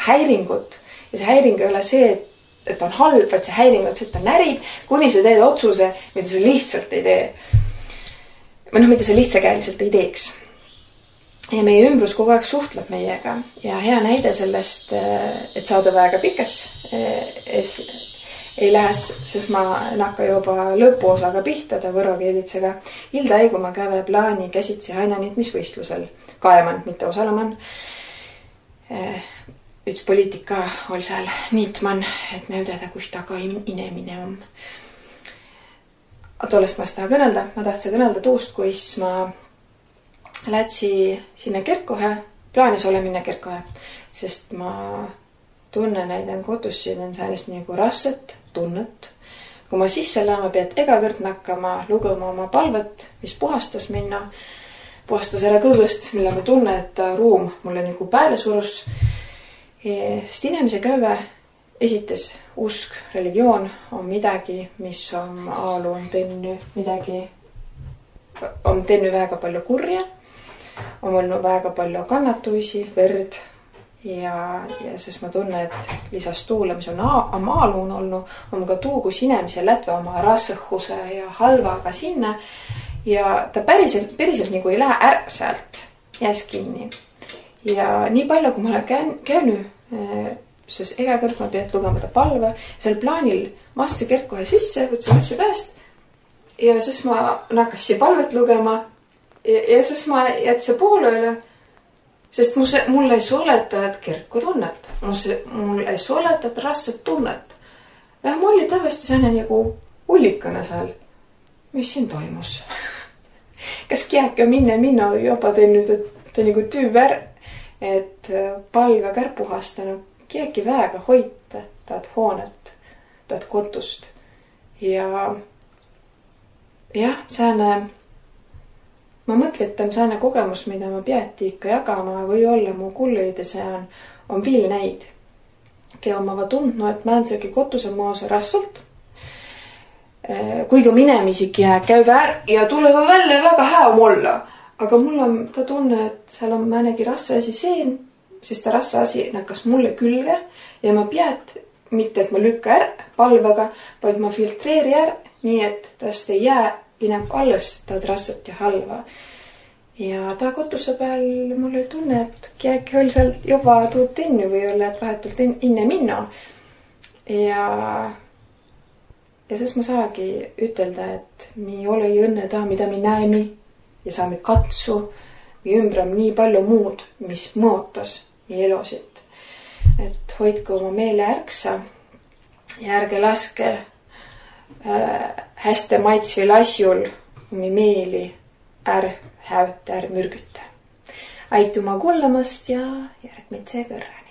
häiringut. Ja see häiring ei ole see, et on halb, vaid see häiring on see, et ta närib, kuni sa teed otsuse, mida sa lihtsalt ei tee. Mida sa lihtsakäeliselt ei teeks. Ja meie ümbrus kogu aeg suhtleb meiega. Ja hea näide sellest, et saada väga pikas ei lähes, sest ma nakka juba lõpuosaga pihtada võrokeelitsega. Hilda, kui ma käve plaani käsitsi ainanit, mis võistlusel kaeman, mitte osaleman. üks poliitika oli seal niitman, et näydada, kus taga inemine on. Tollest ma taha kõnelda. Ma tahtsin kõnelda tuust, kuis ma lätsi sinna kerkohe, plaanis ole minna kerkohe, sest ma tunnen näiden kotus siin säänest nagu rasset tunnet. Kui ma sisse läma pead ega kõrd nakkama lugema oma palvet, mis puhastas minna, puhastas ära kõõgõst, mille ma tunne, et ruum mulle nagu pääle surus. Sest inimese käve esites usk, religioon on midagi, mis on aalu on tenny midagi, on tenny väga palju kurja, on olnud väga palju kannatuisi, verd ja sest ma tunne, et lisas tuule, mis on aalu on olnud, on ka tuu, kus inimese lätve oma rassõhuse ja halvaga sinna ja ta päriselt nagu ei lähe ära sealt, jääs kinni. Ja nii palju, kui ma olen käynyt, sest ega kõrd ma pead lugema ta palve, seal plaanil massi kerkohe sisse, võtsin üldse pääst ja siis ma nakkasin palvet lugema ja siis ma jätsin poolele, sest mul ei sooleta, et kerku tunnet. Mul ei sooleta, et rasset tunnet. Ja mul oli tävesti sääne nagu ullikana seal. Mis siin toimus? Kas kiäkki on minna jopa teinud, et ta nagu tüüver, et palve kärpuhastanud kiäkki väega hoita taad hoonet, taad kotust. Ja jah, sääne, ma mõtlen, et sääne kogemus, mida ma peati ikka jagama või olla mu kullide sean, on viil näid. Keo ma va tundnu, et määnsegi kotuse moose rassalt. Kuigi minemisik käy väär ja tuleva välja väga hää olla. Aga mul on ta tunne, et seal on määnegi rasse asi seen, siis ta rasse asi nakkas mulle külge ja ma pead, mitte et ma lükka ära palvega, vaid ma filtreeri ära, nii et tast ei jää ineb alles taad rasset ja halva. Ja ta kotuse peal mul oli tunne, et kiäki oli seal juba tuud tenni või olla, et vahetult inne minna. Ja siis ma saagi ütelda, et mi ole õnne ta, mida mi näemi ja saame katsu ja ümbram nii palju muud, mis mõotas mi elusid. Et hoidku oma meele ärksa ja ärge laske hästi maitsvil asjul mi meeli häütä, mürgütä. Aituma kuulamast ja järgmise kõrre.